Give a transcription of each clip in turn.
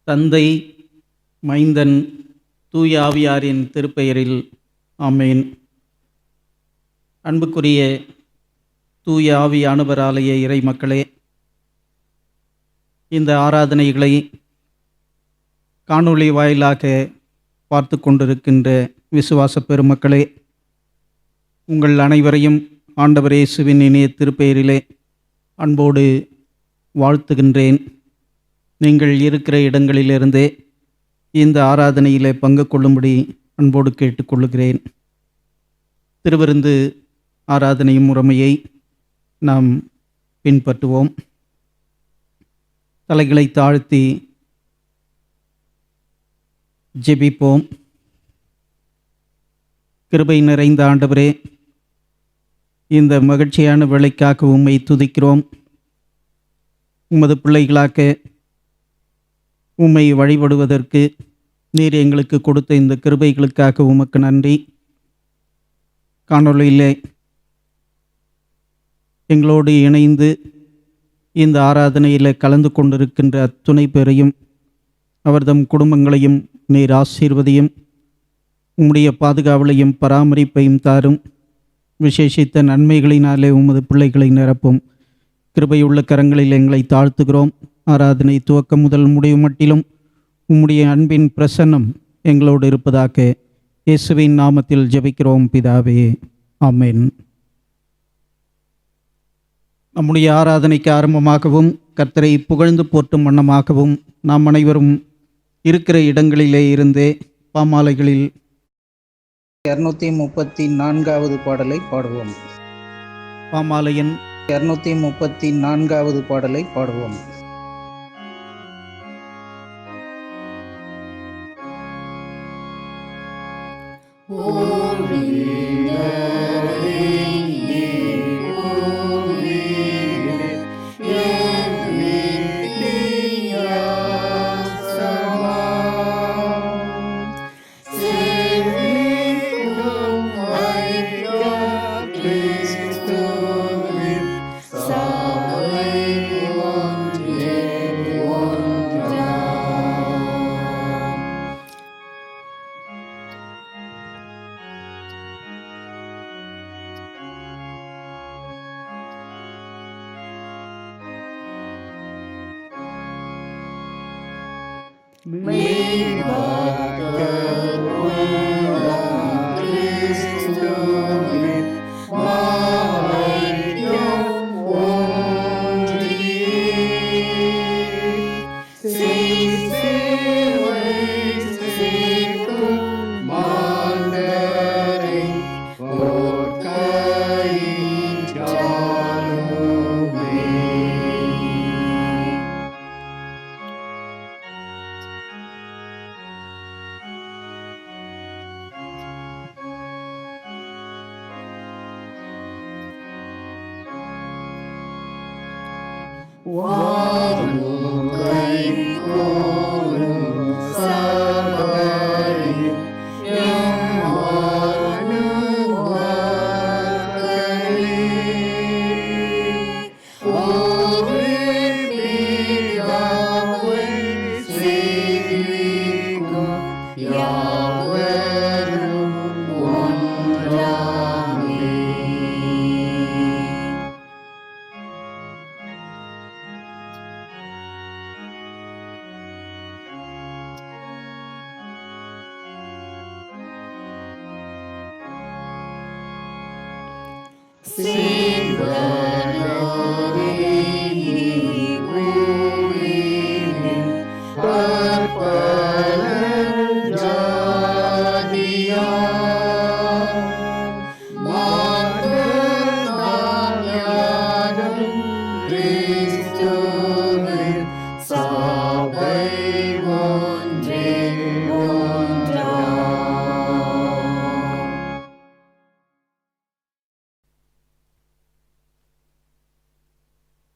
தந்தை, மைந்தன், தூய ஆவியாரின் திருப்பெயரில் ஆமேன். அன்புக்குரிய தூய ஆவியானவர் ஆலய இறை மக்களே, இந்த ஆராதனைகளை காணொளி வாயிலாக பார்த்து கொண்டிருக்கின்ற விசுவாச பெருமக்களே, உங்கள் அனைவரையும் ஆண்டவர் இயேசுவின் இனிய திருப்பெயரிலே அன்போடு வாழ்த்துகின்றேன். நீங்கள் இருக்கிற இடங்களிலிருந்தே இந்த ஆராதனையிலே பங்கு கொள்ளும்படி அன்போடு கேட்டுக்கொள்ளுகிறேன். திருவிருந்து ஆராதனை முறைமையை நாம் பின்பற்றுவோம். தலைகளை தாழ்த்தி ஜெபிப்போம். கிருபை நிறைந்த ஆண்டவரே, இந்த மகிழ்ச்சியான வேளைக்காக உம்மை துதிக்கிறோம். உமது பிள்ளைகளாக உம்மை வழிபடுவதற்கு நீர் எங்களுக்கு கொடுத்த இந்த கிருபைகளுக்காக உமக்கு நன்றி. காணொளியிலே எங்களோடு இணைந்து இந்த ஆராதனையில் கலந்து கொண்டிருக்கின்ற அத்துணை பேரையும் அவர்தம் குடும்பங்களையும் நீர் ஆசீர்வதியும். உம்முடைய பாதுகாவலையும் பராமரிப்பையும் தாரும். விசேஷித்த நன்மைகளினாலே உமது பிள்ளைகளை நிரப்பும். கிருபையுள்ள கரங்களில் எங்களை தாழ்த்துகிறோம். ஆராதனை துவக்கம் முதல் முடிவு மட்டிலும் உம்முடைய அன்பின் பிரசன்னம் எங்களோடு இருப்பதாக இயேசுவின் நாமத்தில் ஜெபிக்கிறோம் பிதாவே, ஆமென். நம்முடைய ஆராதனைக்கு ஆரம்பமாகவும் கர்த்தரை புகழ்ந்து போற்றும் வண்ணமாகவும் நாம் அனைவரும் இருக்கிற இடங்களிலே இருந்தே பாமாலைகளில் 234வது பாடலை பாடுவோம். பாமாலையின் 234வது பாடலை பாடுவோம்.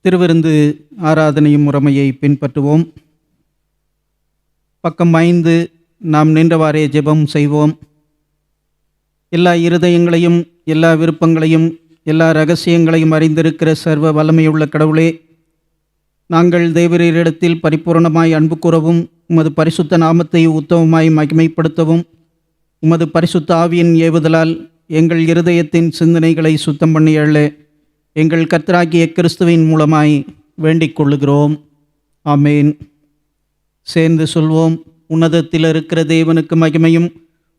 திருவிருந்து ஆராதனை முறைமையை பின்பற்றுவோம். பக்கம் 5 நாம் நின்றவாறே ஜெபம் செய்வோம். எல்லா இருதயங்களையும் எல்லா விருப்பங்களையும் எல்லா இரகசியங்களையும் அறிந்திருக்கிற சர்வ வல்லமையுள்ள கடவுளே, நாங்கள் தேவரீரிடத்தில் பரிபூரணமாய் அன்பு கூறவும் உமது பரிசுத்த நாமத்தை உத்தமமாய் மகிமைப்படுத்தவும் உமது பரிசுத்த ஆவியின் ஏவுதலால் எங்கள் இருதயத்தின் சிந்தனைகளை சுத்தம் பண்ணியள்ள எங்கள் கர்த்தராகிய கிறிஸ்துவின் மூலமாய் வேண்டிக் கொள்ளுகிறோம். ஆமேன். சேர்ந்து சொல்வோம். உன்னதத்தில் இருக்கிற தேவனுக்கு மகிமையும்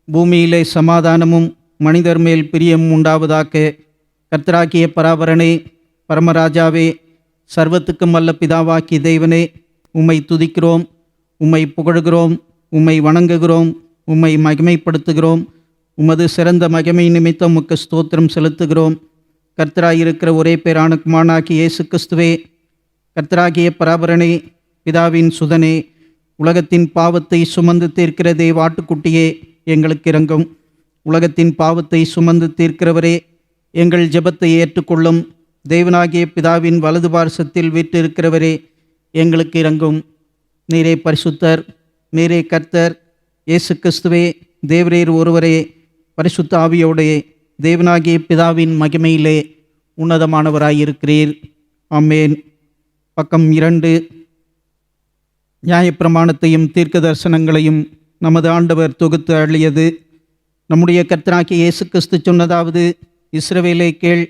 பூமியிலே சமாதானமும் மனிதர் மேல் பிரியம் உண்டாவதாக. கர்த்தராகிய பராபரனே, பரமராஜாவே, சர்வத்துக்கும் வல்ல பிதாவாக்கி தேவனே, உம்மை துதிக்கிறோம், உம்மை புகழுகிறோம், உம்மை வணங்குகிறோம், உம்மை மகிமைப்படுத்துகிறோம். உமது சிறந்த மகிமை நிமித்தம் உமக்கு ஸ்தோத்திரம் செலுத்துகிறோம். கர்த்தராயிருக்கிற ஒரே பேரான குமாரனாகிய இயேசு கிறிஸ்துவே, கர்த்தராகிய பராபரனே, பிதாவின் சுதனே, உலகத்தின் பாவத்தை சுமந்து தீர்க்கிற தேவாட்டுக்குட்டியே, எங்களுக்கு இரங்கும். உலகத்தின் பாவத்தை சுமந்து தீர்க்கிறவரே, எங்கள் ஜெபத்தை ஏற்றுக்கொள்ளும். தேவனாகிய பிதாவின் வலது பார்சத்தில் வீற்றிருக்கிறவரே, எங்களுக்கு இரங்கும். நீரே பரிசுத்தர், நீரே கர்த்தர். இயேசு கிறிஸ்துவே, தேவரீர் ஒருவரே, பரிசுத்த ஆவியோடே தேவனாகிய பிதாவின் மகிமையிலே உன்னதமானவராயிருக்கிறீர். ஆமேன். பக்கம் 2. நியாயப்பிரமாணத்தையும் தீர்க்க தரிசனங்களையும் நமது ஆண்டவர் தொகுத்து அள்ளியது. நம்முடைய கர்த்தராகிய இயேசு கிறிஸ்து சொன்னதாவது: இஸ்ரவேலே கேள்,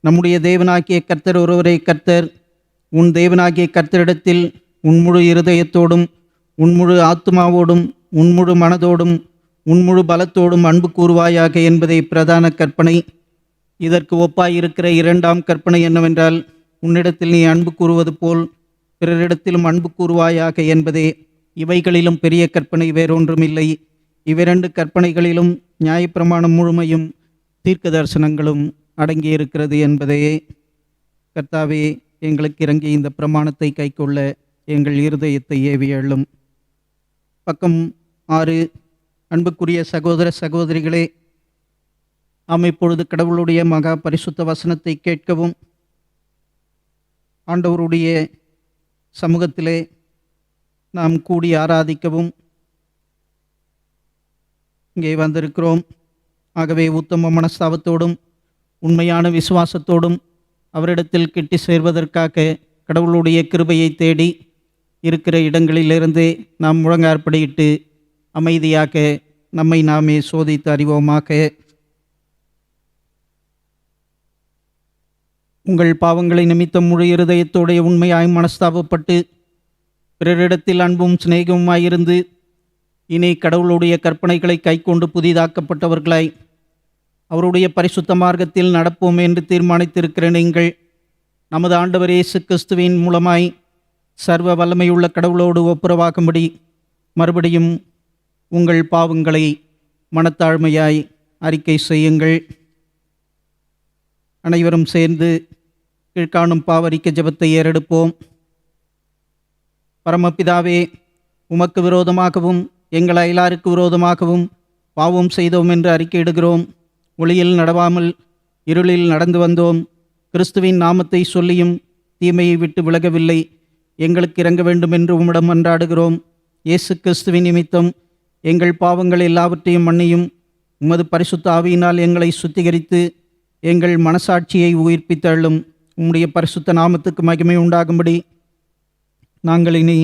நம்முடைய தேவனாகிய கர்த்தர் ஒருவரே கர்த்தர். உன் தேவனாகிய கர்த்தரிடத்தில் உன் முழு இருதயத்தோடும் உன் முழு ஆத்துமாவோடும் உன் முழு மனதோடும் உன் முழு பலத்தோடும் அன்பு கூறுவாயாக என்பதே பிரதான கற்பனை. இதற்கு ஒப்பாயிருக்கிற 2ஆம் கற்பனை என்னவென்றால், உன்னிடத்தில் நீ அன்பு கூறுவது போல் பிறரிடத்திலும் அன்பு கூறுவாயாக என்பதே. இவைகளிலும் பெரிய கற்பனை வேறொன்றுமில்லை. இவ்விரண்டு கற்பனைகளிலும் நியாயப்பிரமாணம் முழுமையும் தீர்க்க தரிசனங்களும் அடங்கியிருக்கிறது என்பதே. கர்த்தாவே, எங்களுக்கு இறங்கி இந்த பிரமாணத்தை கைக்கொள்ள எங்கள் இருதயத்தை ஏவி அள்ளும். பக்கம் 6. அன்புக்குரிய சகோதர சகோதரிகளே, நாம் இப்பொழுது கடவுளுடைய மகா பரிசுத்த வசனத்தை கேட்கவும் ஆண்டவருடைய சமூகத்திலே நாம் கூடி ஆராதிக்கவும் இங்கே வந்திருக்கிறோம். ஆகவே உத்தம மனஸ்தாபத்தோடும் உண்மையான விசுவாசத்தோடும் அவரிடத்தில் கிட்டி சேர்வதற்காக கடவுளுடைய கிருபையை தேடி இருக்கிற இடங்களிலிருந்து நாம் முழங்காற்படியிட்டு அமைதியாக நம்மை நாமே சோதித்து அறிவோமாக. உங்கள் பாவங்களை நிமித்தம் முழு இருதயத்தோடைய உண்மையாய் மனஸ்தாபப்பட்டு பிறரிடத்தில் அன்பும் சிநேகமுமாயிருந்து இனி கடவுளுடைய கற்பனைகளை கைக்கொண்டு புதிதாக்கப்பட்டவர்களாய் அவருடைய பரிசுத்த மார்க்கத்தில் நடப்போம் என்று தீர்மானித்திருக்கிற நீங்கள் நமது ஆண்டவர் இயேசு கிறிஸ்துவின் மூலமாய் சர்வ வல்லமையுள்ள கடவுளோடு ஒப்புரவாகும்படி மறுபடியும் உங்கள் பாவங்களை மனத்தாழ்மையாய் அறிக்கை செய்யுங்கள். அனைவரும் சேர்ந்து கீழ்காணும் பாவரிக்க ஜெபத்தை ஏறெடுப்போம். பரமபிதாவே, உமக்கு விரோதமாகவும் எங்கள் அயலாருக்கு விரோதமாகவும் பாவம் செய்தோம் என்று அறிக்கையிடுகிறோம். ஒளியில் நடவாமல் இருளில் நடந்து வந்தோம். கிறிஸ்துவின் நாமத்தை சொல்லியும் தீமையை விட்டு விலகவில்லை. எங்களுக்கு இறங்க வேண்டும் என்று உம்மிடம் மன்றாடுகிறோம். இயேசு கிறிஸ்துவின் நிமித்தம் எங்கள் பாவங்கள் எல்லாவற்றையும் மன்னியும். உமது பரிசுத்த ஆவியினால் எங்களை சுத்திகரித்து எங்கள் மனசாட்சியை உயிர்ப்பித்தள்ளும். உம்முடைய பரிசுத்த நாமத்துக்கு மகிமை உண்டாகும்படி நாங்கள் இனி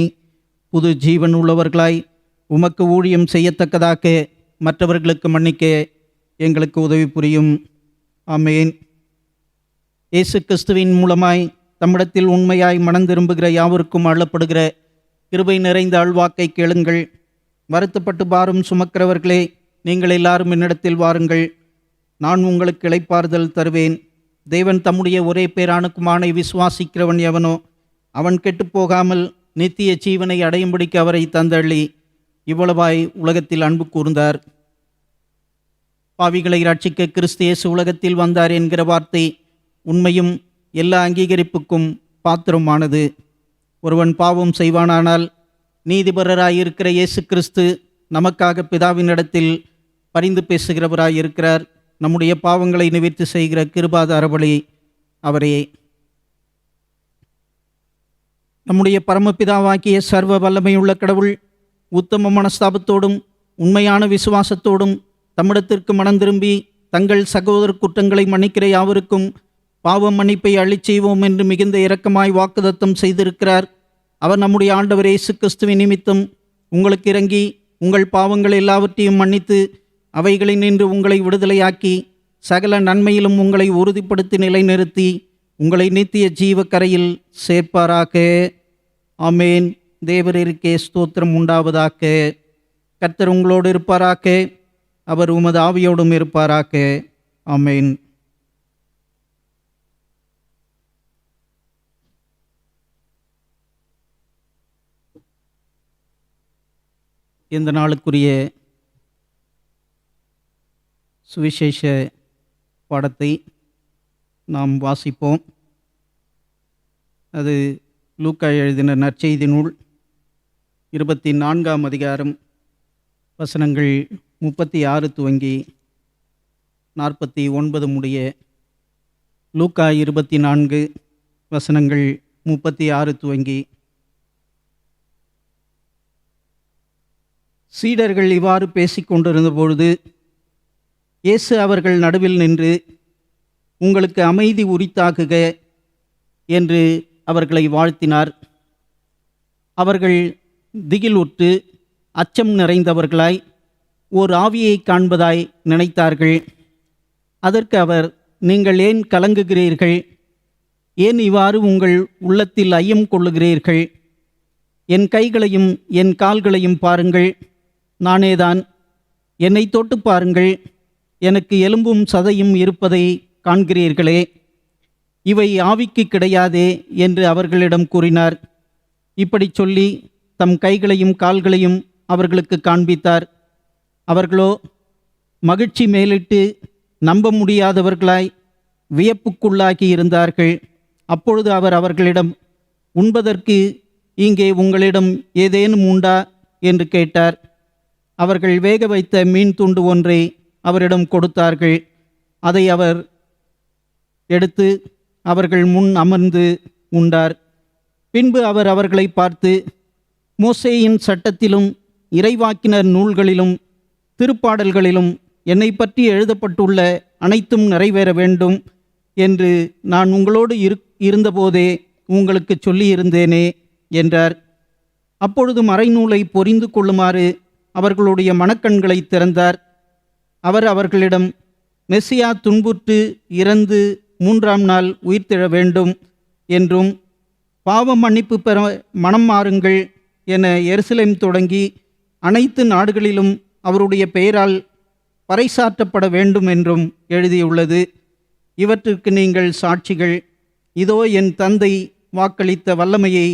புது ஜீவன் உள்ளவர்களாய் உமக்கு ஊழியம் செய்யத்தக்கதாக மற்றவர்களுக்கு மன்னிக்க எங்களுக்கு உதவி புரியும். ஆமேன். இயேசு கிறிஸ்துவின் மூலமாய் தம்மிடத்தில் உண்மையாய் மனம் திரும்புகிற யாவருக்கும் அள்ளப்படுகிற கிருபை நிறைந்த அல்வாக்கை கேளுங்கள். வருத்தப்பட்டு பாரும் சுமக்கிறவர்களே, நீங்கள் எல்லாரும் என்னிடத்தில் வாருங்கள், நான் உங்களுக்கு இளைப்பாறுதல் தருவேன். தேவன் தம்முடைய ஒரே பேரான குமாரனை விசுவாசிக்கிறவன் எவனோ அவன் கெட்டுப்போகாமல் நித்திய ஜீவனை அடையும்படிக்கு அவரை தந்தள்ளி இவ்வளவாய் உலகத்தில் அன்பு கூர்ந்தார். பாவிகளை ரட்சிக்க கிறிஸ்து இயேசு உலகத்தில் வந்தார் என்கிற வார்த்தை உண்மையும் எல்லா அங்கீகரிப்புக்கும் பாத்திரமானது. ஒருவன் பாவம் செய்வானானால் நீதிபரராயிருக்கிற இயேசு கிறிஸ்து நமக்காக பிதாவினிடத்தில் பரிந்து பேசுகிறவராயிருக்கிறார். நம்முடைய பாவங்களை நிவர்த்தி செய்கிற கிருபாதார பலி அவரே. நம்முடைய பரமபிதாவாகிய சர்வ வல்லமையுள்ள கடவுள் உத்தம மனஸ்தாபத்தோடும் உண்மையான விசுவாசத்தோடும் தம்மிடத்திற்கு மனம் திரும்பி தங்கள் சகோதர குற்றங்களை மன்னிக்கிற யாவருக்கும் பாவம் மன்னிப்பை அள்ளிச் செய்வோம் என்று மிகுந்த இரக்கமாய் வாக்குதத்தம் செய்திருக்கிறார். அவர் நம்முடைய ஆண்டவர் இயேசு கிறிஸ்துவின் நிமித்தம் உங்களுக்கு இறங்கி உங்கள் பாவங்கள் எல்லாவற்றையும் மன்னித்து அவைகளினின்று உங்களை விடுதலையாக்கி சகல நன்மையிலும் உங்களை உறுதிப்படுத்தி நிலைநிறுத்தி உங்களை நித்திய ஜீவக்கரையில் சேர்ப்பாராக. ஆமேன். தேவரீருக்கே ஸ்தோத்திரம் உண்டாவதாக. கர்த்தர் உங்களோடு இருப்பாராக. அவர் உமது ஆவியோடும் இருப்பாராக. ஆமேன். இந்த நாளுக்குரிய சுவிசேஷ பாடத்தை நாம் வாசிப்போம். அது லூக்கா எழுதின நற்செய்தி நூல் 24ஆம் அதிகாரம் வசனங்கள் 36 துவங்கி 49 முடிய. லூக்கா 24 வசனங்கள் 36 துவங்கி. சீடர்கள் இவ்வாறு பேசிக்கொண்டிருந்த பொழுது இயேசு அவர்கள் நடுவில் நின்று, உங்களுக்கு அமைதி உரித்தாகுக என்று அவர்களை வாழ்த்தினார். அவர்கள் திகிலுற்று அச்சம் நிறைந்தவர்களாய் ஓர் ஆவியை காண்பதாய் நினைத்தார்கள். அதற்கு அவர், நீங்கள் ஏன் கலங்குகிறீர்கள்? ஏன் இவ்வாறு உங்கள் உள்ளத்தில் ஐயம் கொள்ளுகிறீர்கள்? என் கைகளையும் என் கால்களையும் பாருங்கள், நானேதான். என்னை தொட்டு பாருங்கள், எனக்கு எலும்பும் சதையும் இருப்பதை காண்கிறீர்களே. இவை ஆவிக்கு கிடையாதே என்று அவர்களிடம் கூறினார். இப்படி சொல்லி தம் கைகளையும் கால்களையும் அவர்களுக்கு காண்பித்தார். அவர்களோ மகிழ்ச்சி மேலிட்டு நம்ப முடியாதவர்களாய் வியப்புக்குள்ளாகி இருந்தார்கள். அப்பொழுது அவர் அவர்களிடம், உண்பதற்கு இங்கே உங்களிடம் ஏதேனும் உண்டா என்று கேட்டார். அவர்கள் வேக வைத்த மீன் துண்டு ஒன்றை அவரிடம் கொடுத்தார்கள். அதை அவர் எடுத்து அவர்கள் முன் அமர்ந்து உண்டார். பின்பு அவர் அவர்களை பார்த்து, மோசேயின் சட்டத்திலும் இறைவாக்கினர் நூல்களிலும் திருப்பாடல்களிலும் என்னை பற்றி எழுதப்பட்டுள்ள அனைத்தும் நிறைவேற வேண்டும் என்று நான் உங்களோடு இருந்தபோதே உங்களுக்கு சொல்லியிருந்தேனே என்றார். அப்பொழுது மறைநூலை பொரிந்து கொள்ளுமாறு அவர்களுடைய மனக்கண்களை திறந்தார். அவர் அவர்களிடம், மெசியா துன்புற்று இறந்து 3ஆம் நாள் உயிர்த்தெழ வேண்டும் என்றும், பாவ மன்னிப்பு பெற மனம் மாறுங்கள் என எருசலேம் தொடங்கி அனைத்து நாடுகளிலும் அவருடைய பெயரால் பறைசாற்றப்பட வேண்டும் என்றும் எழுதியுள்ளது. இவற்றிற்கு நீங்கள் சாட்சிகள். இதோ என் தந்தை வாக்களித்த வல்லமையை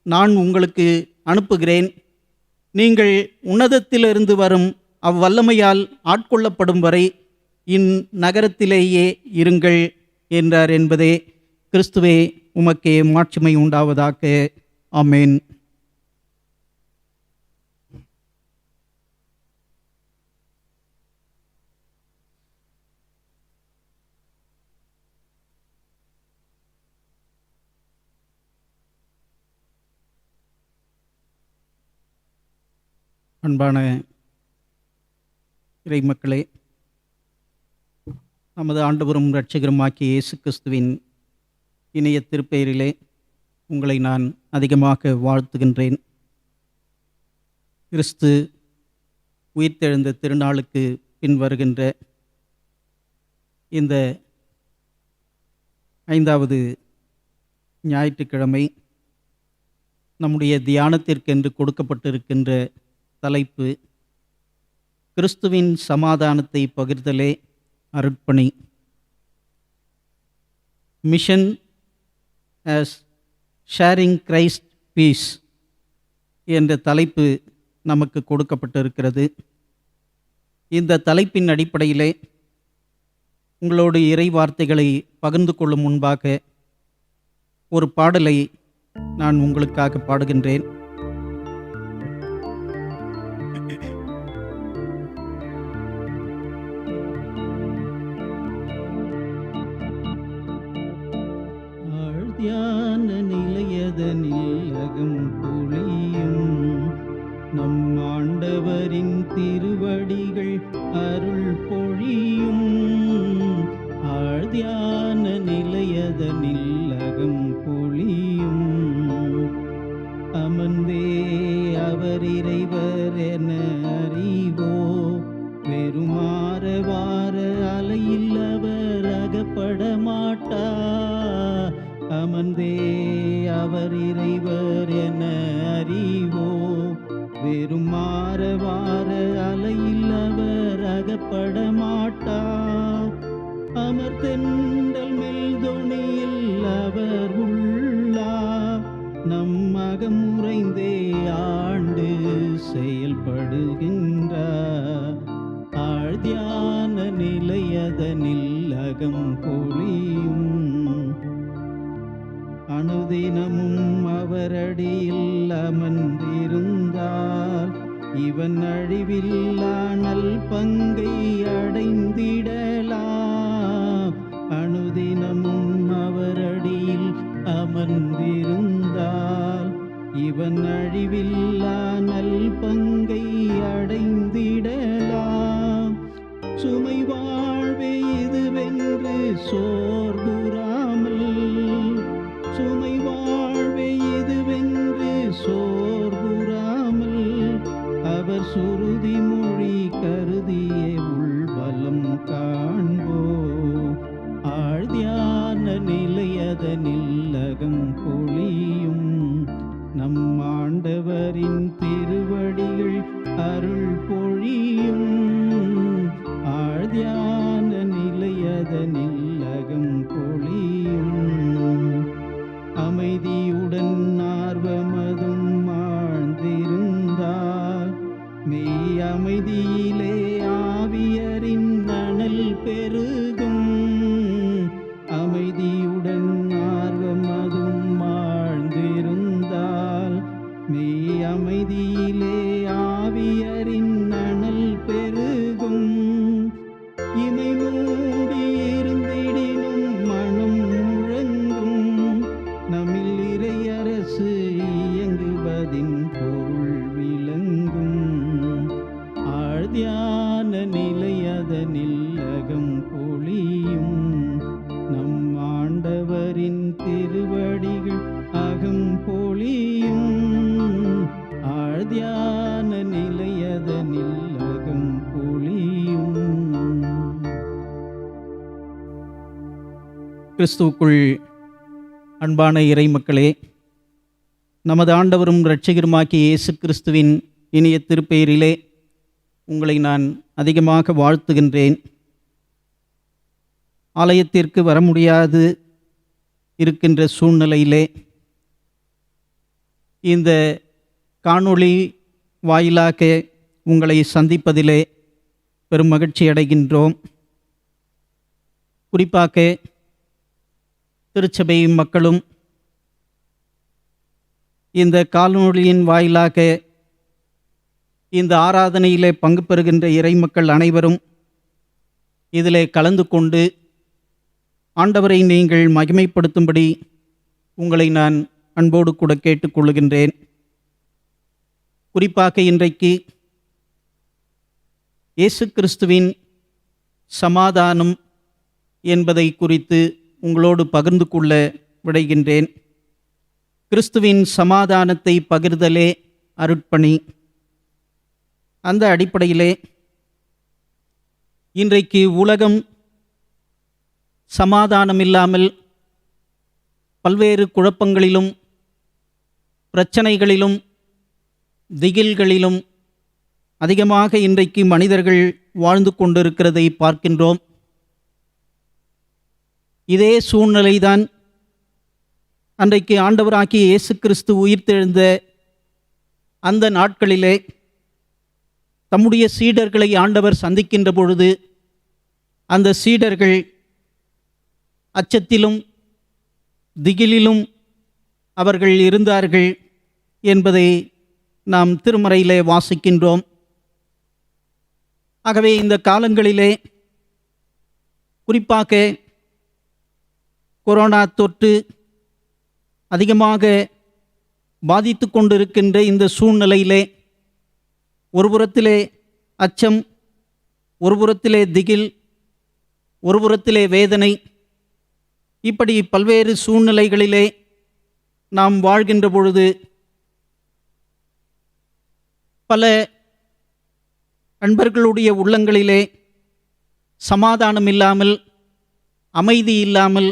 நான் உங்களுக்கு அனுப்புகிறேன். நீங்கள் உன்னதத்திலிருந்து வரும் அவ்வல்லமையால் ஆட்கொள்ளப்படும் வரை இந்நகரத்திலேயே இருங்கள் என்றார் என்பதே. கிறிஸ்துவே, உமக்கே மாட்சிமை உண்டாவதாக. ஆமேன். அன்பான இறைமக்களே, நமது ஆண்டவரும் இரட்சகருமாகிய இயேசு கிறிஸ்துவின் இனிய திருப்பெயரிலே உங்களை நான் அதிகமாக வாழ்த்துகின்றேன். கிறிஸ்து உயிர்த்தெழுந்த திருநாளுக்கு பின் வருகின்ற இந்த 5வது ஞாயிற்றுக்கிழமை நம்முடைய தியானத்திற்கென்று கொடுக்கப்பட்டிருக்கின்ற தலைப்பு, கிறிஸ்துவின் சமாதானத்தை பகிர்தலே அருட்பணி. Mission as sharing Christ peace என்ற தலைப்பு நமக்கு கொடுக்கப்பட்டிருக்கிறது. இந்த தலைப்பின் அடிப்படையிலே உங்களோடு இறை வார்த்தைகளை பகிர்ந்து கொள்ளும் முன்பாக ஒரு பாடலை நான் உங்களுக்காக பாடுகின்றேன். தியான நிலையதனில் அகம் பொழியும் நம் ஆண்டவரின் திருவடிகள் அருள் பொழியும். ஆழ்தியான ஆழ்தியான நிலையதனில் அகம் பொழியும். அமர்ந்தே அவர் இறைவர் என அறிவோ, வெறுமாற வார அலையில் அவர் அகப்பட மாட்டா. அமர்ந்தே அவர் இறைவர் என அறிவோ, வெறுமாற வார அலையில் அவர் அகப்பட மாட்டா. அமர்தென்றல் மெல்தொனியில் அவர் உள்ளா, நம் அகமுறைந்தே ஆண்டு செயல்படுகின்றார். ஆழ்தியான நிலையதனில் அகம் பொழியும். அனுதினமும் அவரடியில் அமர்ந்திருந்தால் இவன் அழிவில்லா நல் பங்கை அடைந்திடலாம். அனுதினமும் அவரடியில் அமர்ந்திருந்தால் இவன் அழிவில்லா நல் பங்கை அடைந்திடலாம். சுமை வாழ்வே இதுவென்று சோர்வுறாமல், சுமை வாழ்வே இதுவென்று சோர்வுறாமல், அவர் சுருதி மொழி கருதியே உள்பலம் காண்போ. ஆழ்தியான நிலையதனில் அகம் பொழியும். நம் ஆண்டவரின் திருவடிகள் அருள் பொழியும். ஆழ்தியான நிலையதனில் அகம் பொழியும். அமைதியுடன் ஆர்வமதும் ஆழ்ந்திருந்தால் மெய் அமைதியிலே ஆவியரின் அனல் பெருகும். அமைதியுடன் ஆர்வமதும் ஆழ்ந்திருந்தால் மெய் அமைதியிலே ஆவியரின் அனல் பெருகும். இமை மூடி இருந்திடினும் மனம் முழங்கும், நம்மில் இறையரசு இயங்குவதின் பொருள் விளங்கும். ஆழ்தியான நிலையதனில் அகம் பொழியும். நம் ஆண்டவரின் திருவடிகள் அகம் பொழியும். ஆழ்தியான நிலையதனில் அகம் பொழியும். கிறிஸ்துவுக்குள் அன்பான இறை மக்களே, நமது ஆண்டவரும் இரட்சகருமாகிய இயேசு கிறிஸ்துவின் இனிய திருப்பெயரிலே உங்களை நான் அதிகமாக வாழ்த்துகின்றேன். ஆலயத்திற்கு வர முடியாது இருக்கின்ற சூழ்நிலையிலே இந்த காணொளி வாயிலாக உங்களை சந்திப்பதிலே பெரும் மகிழ்ச்சி அடைகின்றோம். குறிப்பாக திருச்சபை மக்களும் இந்த காணொளியின் வாயிலாக இந்த ஆராதனையிலே பங்கு பெறுகின்ற இறைமக்கள் அனைவரும் இதிலே கலந்து கொண்டு ஆண்டவரை நீங்கள் மகிமைப்படுத்தும்படி உங்களை நான் அன்போடு கூட கேட்டுக்கொள்கின்றேன். குறிப்பாக இன்றைக்கு இயேசு கிறிஸ்துவின் சமாதானம் என்பதை குறித்து உங்களோடு பகிர்ந்து கொள்ள விடைகின்றேன். கிறிஸ்துவின் சமாதானத்தை பகிர்தலே அருட்பணி. அந்த அடிப்படையிலே இன்றைக்கு உலகம் சமாதானம் இல்லாமல் பல்வேறு குழப்பங்களிலும் பிரச்சனைகளிலும் திகில்களிலும் அதிகமாக இன்றைக்கு மனிதர்கள் வாழ்ந்து கொண்டிருக்கிறதை பார்க்கின்றோம். இதே சூழ்நிலைதான் அன்றைக்கு ஆண்டவராகிய இயேசு கிறிஸ்து உயிர்த்தெழுந்த அந்த நாட்களிலே தம்முடைய சீடர்களை ஆண்டவர் சந்திக்கின்ற பொழுது அந்த சீடர்கள் அச்சத்திலும் திகிலிலும் அவர்கள் இருந்தார்கள் என்பதை நாம் திருமறையிலே வாசிக்கின்றோம். ஆகவே இந்த காலங்களிலே குறிப்பாக கொரோனா தொற்று அதிகமாக பாதித்து கொண்டிருக்கின்ற இந்த சூழ்நிலையிலே ஒருபுறத்திலே அச்சம், ஒருபுறத்திலே திகில், ஒருபுறத்திலே வேதனை, இப்படி பல்வேறு சூழ்நிலைகளிலே நாம் வாழ்கின்ற பொழுது பல நண்பர்களுடைய உள்ளங்களிலே சமாதானம் இல்லாமல், அமைதி இல்லாமல்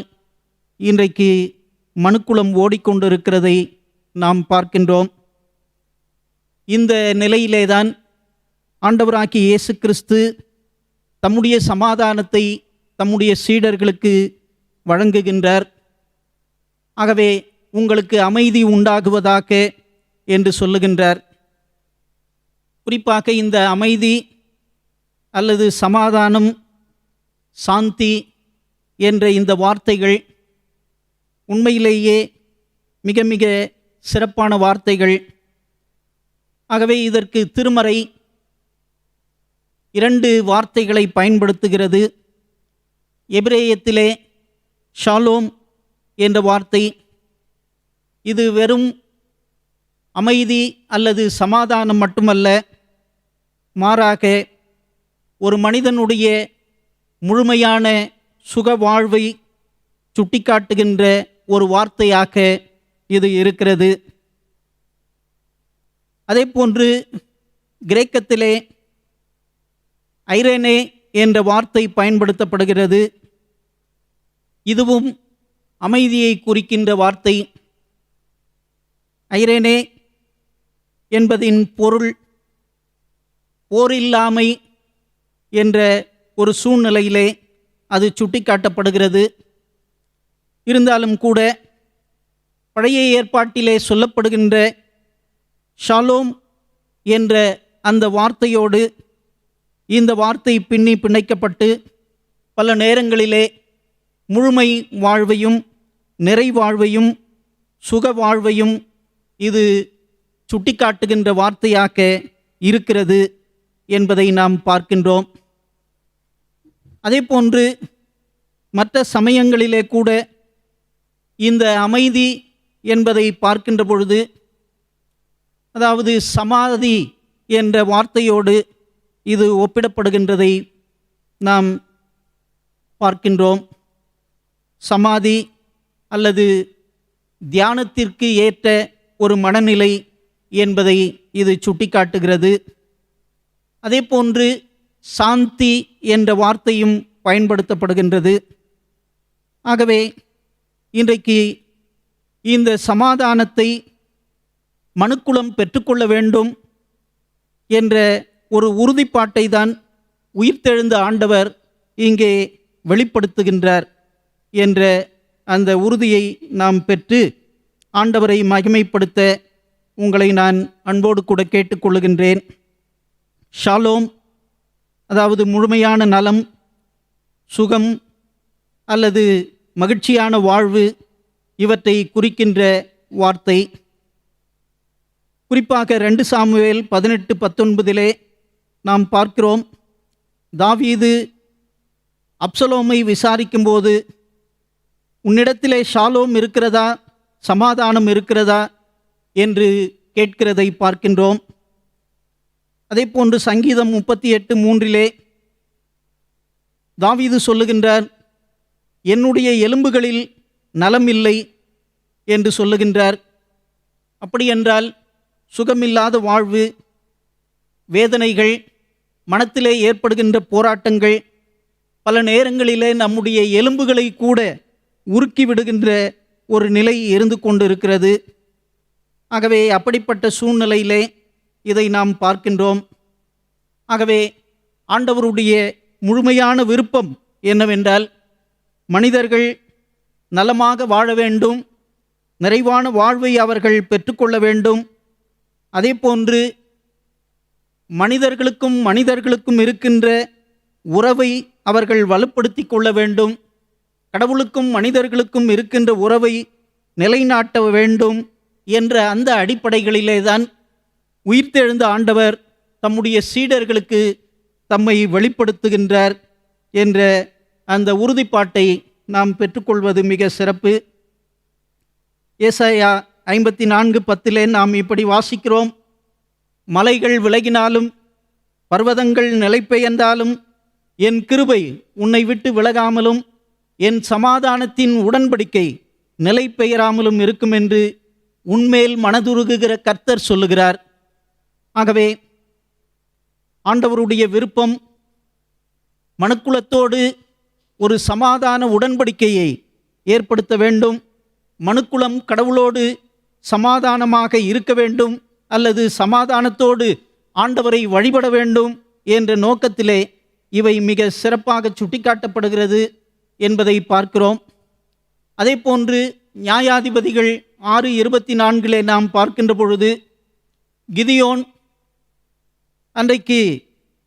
இன்றைக்கு மனுக்குலம் ஓடிக்கொண்டிருக்கிறதை நாம் பார்க்கின்றோம். இந்த நிலையிலேதான் ஆண்டவராகிய இயேசு கிறிஸ்து தம்முடைய சமாதானத்தை தம்முடைய சீடர்களுக்கு வழங்குகின்றார். ஆகவே உங்களுக்கு அமைதி உண்டாகுவதாக என்று சொல்லுகின்றார். குறிப்பாக இந்த அமைதி அல்லது சமாதானம், சாந்தி என்ற இந்த வார்த்தைகள் உண்மையிலேயே மிக மிக சிறப்பான வார்த்தைகள். ஆகவே இதற்கு திருமறை 2 வார்த்தைகளை பயன்படுத்துகிறது. எபிரேயத்திலே ஷாலோம் என்ற வார்த்தை, இது வெறும் அமைதி அல்லது சமாதானம் மட்டுமல்ல, மாறாக ஒரு மனிதனுடைய முழுமையான சுக வாழ்வை சுட்டிக்காட்டுகின்ற ஒரு வார்த்தையாக இது இருக்கிறது. அதேபோன்று கிரேக்கத்திலே ஐரேனே என்ற வார்த்தை பயன்படுத்தப்படுகிறது. இதுவும் அமைதியை குறிக்கின்ற வார்த்தை. ஐரேனே என்பதின் பொருள் போரில்லாமை என்ற ஒரு சூழ்நிலையிலே அது சுட்டிக்காட்டப்படுகிறது. இருந்தாலும் கூட பழைய ஏற்பாட்டிலே சொல்லப்படுகின்ற ஷாலோம் என்ற அந்த வார்த்தையோடு இந்த வார்த்தை பின்னி பிணைக்கப்பட்டு பல நேரங்களிலே முழுமை வாழ்வையும், நிறைவாழ்வையும், சுக வாழ்வையும் இது சுட்டிக்காட்டுகின்ற வார்த்தையாக இருக்கிறது என்பதை நாம் பார்க்கின்றோம். அதேபோன்று மற்ற சமயங்களிலே கூட இந்த அமைதி என்பதை பார்க்கின்ற பொழுது, அதாவது சமாதி என்ற வார்த்தையோடு இது ஒப்பிடப்படுகின்றதை நாம் பார்க்கின்றோம். சமாதி அல்லது தியானத்திற்கு ஏற்ற ஒரு மனநிலை என்பதை இது சுட்டிக்காட்டுகிறது. அதேபோன்று சாந்தி என்ற வார்த்தையும் பயன்படுத்தப்படுகின்றது. ஆகவே இன்றைக்கு இந்த சமாதானத்தை மனுக்குலம் பெற்றுக்கொள்ள வேண்டும் என்ற ஒரு உறுதிப்பாட்டை தான் உயிர்த்தெழுந்த ஆண்டவர் இங்கே வெளிப்படுத்துகின்றார் என்ற அந்த உறுதியை நாம் பெற்று ஆண்டவரை மகிமைப்படுத்த உங்களை நான் அன்போடு கூட கேட்டுக்கொள்ளுகின்றேன். ஷாலோம் அதாவது முழுமையான நலம், சுகம் அல்லது மகிழ்ச்சியான வாழ்வு, இவற்றை குறிக்கின்ற வார்த்தை. குறிப்பாக 2 சாமுவேல் 18:19 நாம் பார்க்கிறோம். தாவீது அப்சலோமை விசாரிக்கும்போது, உன்னிடத்திலே ஷாலோம் இருக்கிறதா, சமாதானம் இருக்கிறதா என்று கேட்கிறதை பார்க்கின்றோம். அதேபோன்று சங்கீதம் 38:3 தாவீது சொல்லுகின்றார், என்னுடைய எலும்புகளில் நலம் இல்லை என்று சொல்லுகின்றார். அப்படியென்றால் சுகமில்லாத வாழ்வு, வேதனைகள், மனத்திலே ஏற்படுகின்ற போராட்டங்கள் பல நேரங்களிலே நம்முடைய எலும்புகளை கூட உருக்கி விடுகின்ற ஒரு நிலை இருந்து கொண்டிருக்கிறது. ஆகவே அப்படிப்பட்ட சூழ்நிலையிலே இதை நாம் பார்க்கின்றோம். ஆகவே ஆண்டவருடைய முழுமையான விருப்பம் என்னவென்றால், மனிதர்கள் நலமாக வாழ வேண்டும், நிறைவான வாழ்வை அவர்கள் பெற்றுக்கொள்ள வேண்டும். அதேபோன்று மனிதர்களுக்கும் இருக்கின்ற உறவை அவர்கள் வலுப்படுத்தி கொள்ள வேண்டும். கடவுளுக்கும் மனிதர்களுக்கும் இருக்கின்ற உறவை நிலைநாட்ட வேண்டும் என்ற அந்த அடிப்படைகளிலே தான் உயிர்த்தெழுந்த ஆண்டவர் தம்முடைய சீடர்களுக்கு தம்மை வெளிப்படுத்துகின்றார் என்ற அந்த உறுதிப்பாட்டை நாம் பெற்றுக்கொள்வது மிக சிறப்பு. ஏசாயா 54:10 நாம் இப்படி வாசிக்கிறோம், மலைகள் விலகினாலும் பர்வதங்கள் நிலைபெயர்ந்தாலும் என் கிருபை உன்னை விட்டு விலகாமலும் என் சமாதானத்தின் உடன்படிக்கை நிலை பெயராமலும் இருக்கும் என்று உன்மேல் மனதுருகுகிற கர்த்தர் சொல்லுகிறார். ஆகவே ஆண்டவருடைய விருப்பம் மனுக்குலத்தோடு ஒரு சமாதான உடன்படிக்கையை ஏற்படுத்த வேண்டும். மனுக்குலம் கடவுளோடு சமாதானமாக இருக்க வேண்டும் அல்லது சமாதானத்தோடு ஆண்டவரை வழிபட வேண்டும் என்ற நோக்கத்திலே இவை மிக சிறப்பாக சுட்டிக்காட்டப்படுகிறது என்பதை பார்க்கிறோம். அதே போன்று நியாயாதிபதிகள் 6:24 நாம் பார்க்கின்ற பொழுது கிதியோன் அன்றைக்கு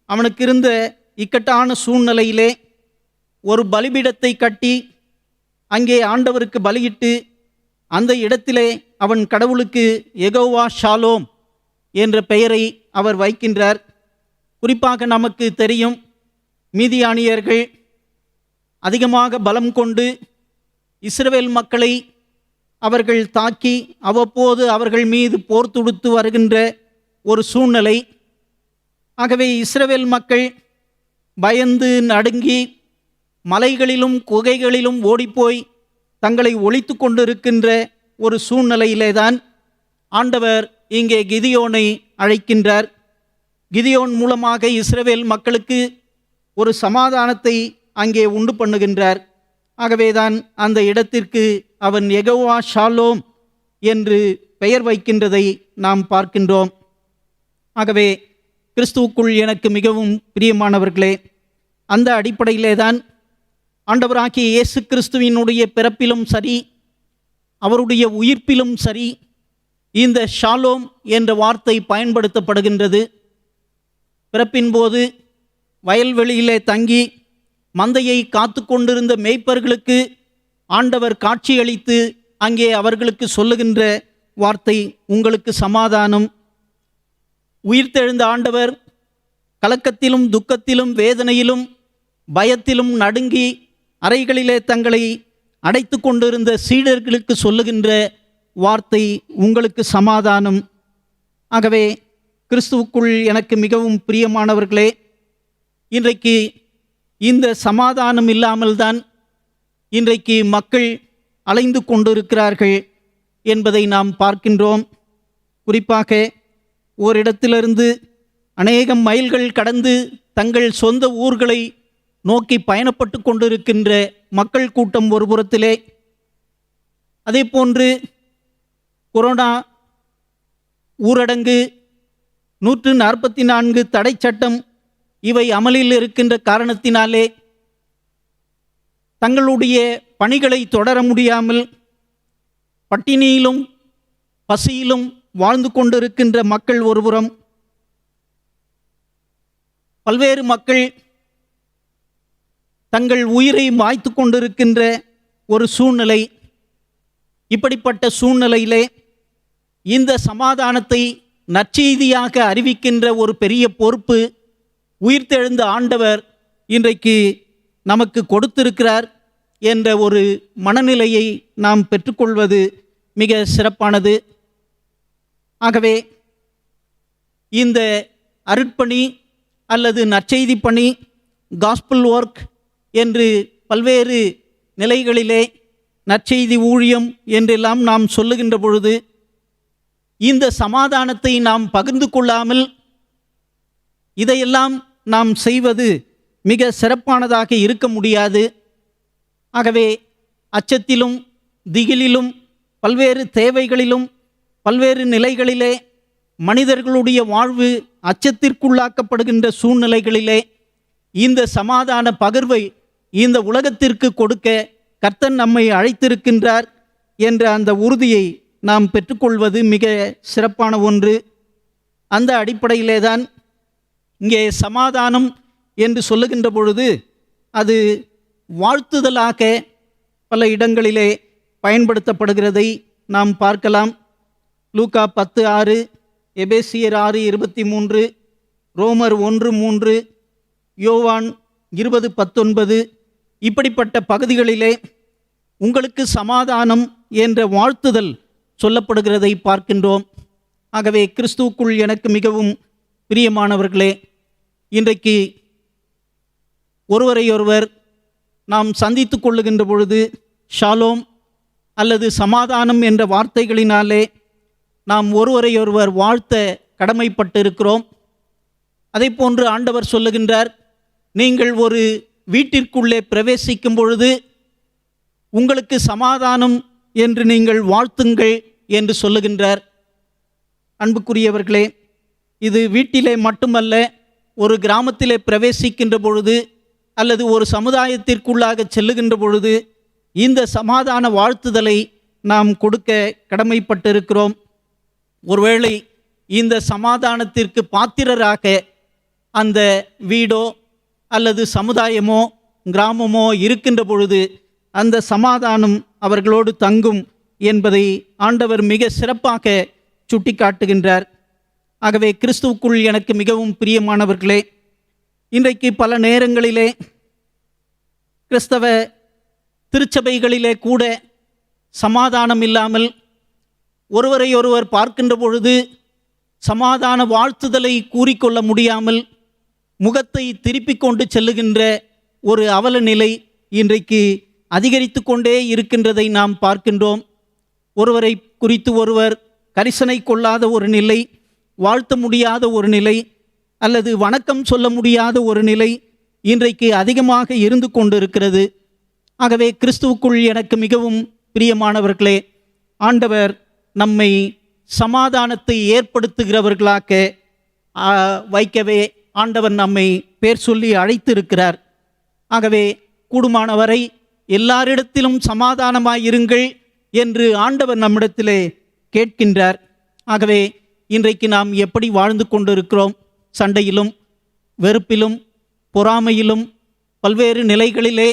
அவனுக்கு இருந்த இக்கட்டான சூழ்நிலையிலே ஒரு பலிபீடத்தை கட்டி அங்கே ஆண்டவருக்கு பலியிட்டு அந்த இடத்திலே அவன் கடவுளுக்கு யெகோவா ஷாலோம் என்ற பெயரை அவர் வைக்கின்றார். குறிப்பாக நமக்கு தெரியும், மீதியானியர்கள் அதிகமாக பலம் கொண்டு இஸ்ரவேல் மக்களை அவர்கள் தாக்கி அவ்வப்போது அவர்கள் மீது போர் தொடுத்து வருகின்ற ஒரு சூழ்நிலை. ஆகவே இஸ்ரவேல் மக்கள் பயந்து நடுங்கி மலைகளிலும் குகைகளிலும் ஓடிப்போய் தங்களை ஒளித்து கொண்டிருக்கின்ற ஒரு சூழ்நிலையிலே தான் ஆண்டவர் இங்கே கிதியோனை அழைக்கின்றார். கிதியோன் மூலமாக இஸ்ரவேல் மக்களுக்கு ஒரு சமாதானத்தை அங்கே உண்டு பண்ணுகின்றார். ஆகவேதான் அந்த இடத்திற்கு அவன் யெகோவா ஷாலோம் என்று பெயர் வைக்கின்றதை நாம் பார்க்கின்றோம். ஆகவே கிறிஸ்துவுக்குள் எனக்கு மிகவும் பிரியமானவர்களே, அந்த அடிப்படையிலே தான் ஆண்டவராகிய இயேசு கிறிஸ்துவினுடைய பிறப்பிலும் சரி, அவருடைய உயிர்ப்பிலும் சரி, இந்த ஷாலோம் என்ற வார்த்தை பயன்படுத்தப்படுகின்றது. பிறப்பின் போது வயல்வெளியிலே தங்கி மந்தையை காத்து கொண்டிருந்த மேய்ப்பர்களுக்கு ஆண்டவர் காட்சியளித்து அங்கே அவர்களுக்கு சொல்லுகின்ற வார்த்தை, உங்களுக்கு சமாதானம். உயிர்த்தெழுந்த ஆண்டவர் கலக்கத்திலும் துக்கத்திலும் வேதனையிலும் பயத்திலும் நடுங்கி அறைகளிலே தங்களை அடைத்து கொண்டிருந்த சீடர்களுக்கு சொல்லுகின்ற வார்த்தை, உங்களுக்கு சமாதானம். ஆகவே கிறிஸ்துவுக்குள் எனக்கு மிகவும் பிரியமானவர்களே, இன்றைக்கு இந்த சமாதானம் இல்லாமல் தான் இன்றைக்கு மக்கள் அலைந்து கொண்டிருக்கிறார்கள் என்பதை நாம் பார்க்கின்றோம். குறிப்பாக ஓரிடத்திலிருந்து அநேகம் மைல்கள் கடந்து தங்கள் சொந்த ஊர்களை நோக்கி பயணப்பட்டு கொண்டிருக்கின்ற மக்கள் கூட்டம் ஒரு புறத்திலே, அதே போன்று கொரோனா ஊரடங்கு 144 தடை சட்டம் இவை அமலில் இருக்கின்ற காரணத்தினாலே தங்களுடைய பணிகளை தொடர முடியாமல் பட்டினியிலும் பசியிலும் வாழ்ந்து கொண்டிருக்கின்ற மக்கள் ஒருபுறம், பல்வேறு மக்கள் தங்கள் உயிரை மாய்த்து கொண்டிருக்கின்ற ஒரு சூழ்நிலை. இப்படிப்பட்ட சூழ்நிலையிலே இந்த சமாதானத்தை நற்செய்தியாக அறிவிக்கின்ற ஒரு பெரிய பொறுப்பு உயிர்த்தெழுந்த ஆண்டவர் இன்றைக்கு நமக்கு கொடுத்திருக்கிறார் என்ற ஒரு மனநிலையை நாம் பெற்றுக்கொள்வது மிக சிறப்பானது. ஆகவே இந்த அருட்பணி அல்லது நற்செய்தி பணி, காஸ்பல் ஒர்க் என்று பல்வேறு நிலைகளிலே நற்செய்தி ஊழியம் என்றெல்லாம் நாம் சொல்லுகின்ற பொழுது, இந்த சமாதானத்தை நாம் பகிர்ந்து கொள்ளாமல் இதையெல்லாம் நாம் செய்வது மிக சிறப்பானதாக இருக்க முடியாது. ஆகவே அச்சத்திலும் திகிலிலும் பல்வேறு தேவைகளிலும் பல்வேறு நிலைகளிலே மனிதர்களுடைய வாழ்வு அச்சத்திற்குள்ளாக்கப்படுகின்ற சூழ்நிலைகளிலே இந்த சமாதான பகிர்வை இந்த உலகத்திற்கு கொடுக்க கர்த்தர் நம்மை அழைத்திருக்கின்றார் என்ற அந்த உறுதியை நாம் பெற்றுக்கொள்வது மிக சிறப்பான ஒன்று. அந்த அடிப்படையிலே தான் இங்கே சமாதானம் என்று சொல்லுகின்ற பொழுது அது வாழ்த்துதலாக பல இடங்களிலே பயன்படுத்தப்படுகிறதை நாம் பார்க்கலாம். லூக்கா 10:6, எபேசியர் 6:23, ரோமர் 1:3, யோவான் 20:19 இப்படிப்பட்ட பகுதிகளிலே உங்களுக்கு சமாதானம் என்ற வாழ்த்துதல் சொல்லப்படுகிறதை பார்க்கின்றோம். ஆகவே கிறிஸ்துவுக்குள் எனக்கு மிகவும் பிரியமானவர்களே, இன்றைக்கு ஒருவரையொருவர் நாம் சந்தித்து கொள்ளுகின்ற பொழுது ஷாலோம் அல்லது சமாதானம் என்ற வார்த்தைகளினாலே நாம் ஒருவரையொருவர் வாழ்த்த கடமைப்பட்டிருக்கிறோம். அதை போன்று ஆண்டவர் சொல்லுகின்றார், நீங்கள் ஒரு வீட்டிற்குள்ளே பிரவேசிக்கும் பொழுது உங்களுக்கு சமாதானம் என்று நீங்கள் வாழ்த்துங்கள் என்று சொல்லுகின்றார். அன்புக்குரியவர்களே, இது வீட்டிலே மட்டுமல்ல, ஒரு கிராமத்திலே பிரவேசிக்கின்ற பொழுது அல்லது ஒரு சமுதாயத்திற்குள்ளாக செல்லுகின்ற பொழுது இந்த சமாதான வாழ்த்துதலை நாம் கொடுக்க கடமைப்பட்டிருக்கிறோம். ஒருவேளை இந்த சமாதானத்திற்கு பாத்திரராக அந்த வீடோ அல்லது சமுதாயமோ கிராமமோ இருக்கின்ற பொழுது அந்த சமாதானம் அவர்களோடு தங்கும் என்பதை ஆண்டவர் மிக சிறப்பாக சுட்டிக்காட்டுகின்றார். ஆகவே கிறிஸ்துவுக்குள் எனக்கு மிகவும் பிரியமானவர்களே, இன்றைக்கு பல நேரங்களிலே கிறிஸ்தவ திருச்சபைகளிலே கூட சமாதானம் இல்லாமல் ஒருவரையொருவர் பார்க்கின்ற பொழுது சமாதான வாழ்த்துதலை கூறிக்கொள்ள முடியாமல் முகத்தை திருப்பிக் கொண்டு செல்லுகின்ற ஒரு அவல நிலை இன்றைக்கு அதிகரித்து கொண்டே இருக்கின்றதை நாம் பார்க்கின்றோம். ஒருவரை குறித்து ஒருவர் கரிசனை கொள்ளாத ஒரு நிலை, வாழ்த்த முடியாத ஒரு நிலை, அல்லது வணக்கம் சொல்ல முடியாத ஒரு நிலை இன்றைக்கு அதிகமாக இருந்து கொண்டிருக்கிறது. ஆகவே கிறிஸ்துவுக்குள் எனக்கு மிகவும் பிரியமானவர்களே, ஆண்டவர் நம்மை சமாதானத்தை ஏற்படுத்துகிறவர்களாக வைக்கவே ஆண்டவர் நம்மை பேர் சொல்லி அழைத்திருக்கிறார். ஆகவே கூடுமானவரை எல்லாரிடத்திலும் சமாதானமாயிருங்கள் என்று ஆண்டவர் நம்மிடத்திலே கேட்கின்றார். ஆகவே இன்றைக்கு நாம் எப்படி வாழ்ந்து கொண்டிருக்கிறோம்? சண்டையிலும் வெறுப்பிலும் பொறாமையிலும் பல்வேறு நிலைகளிலே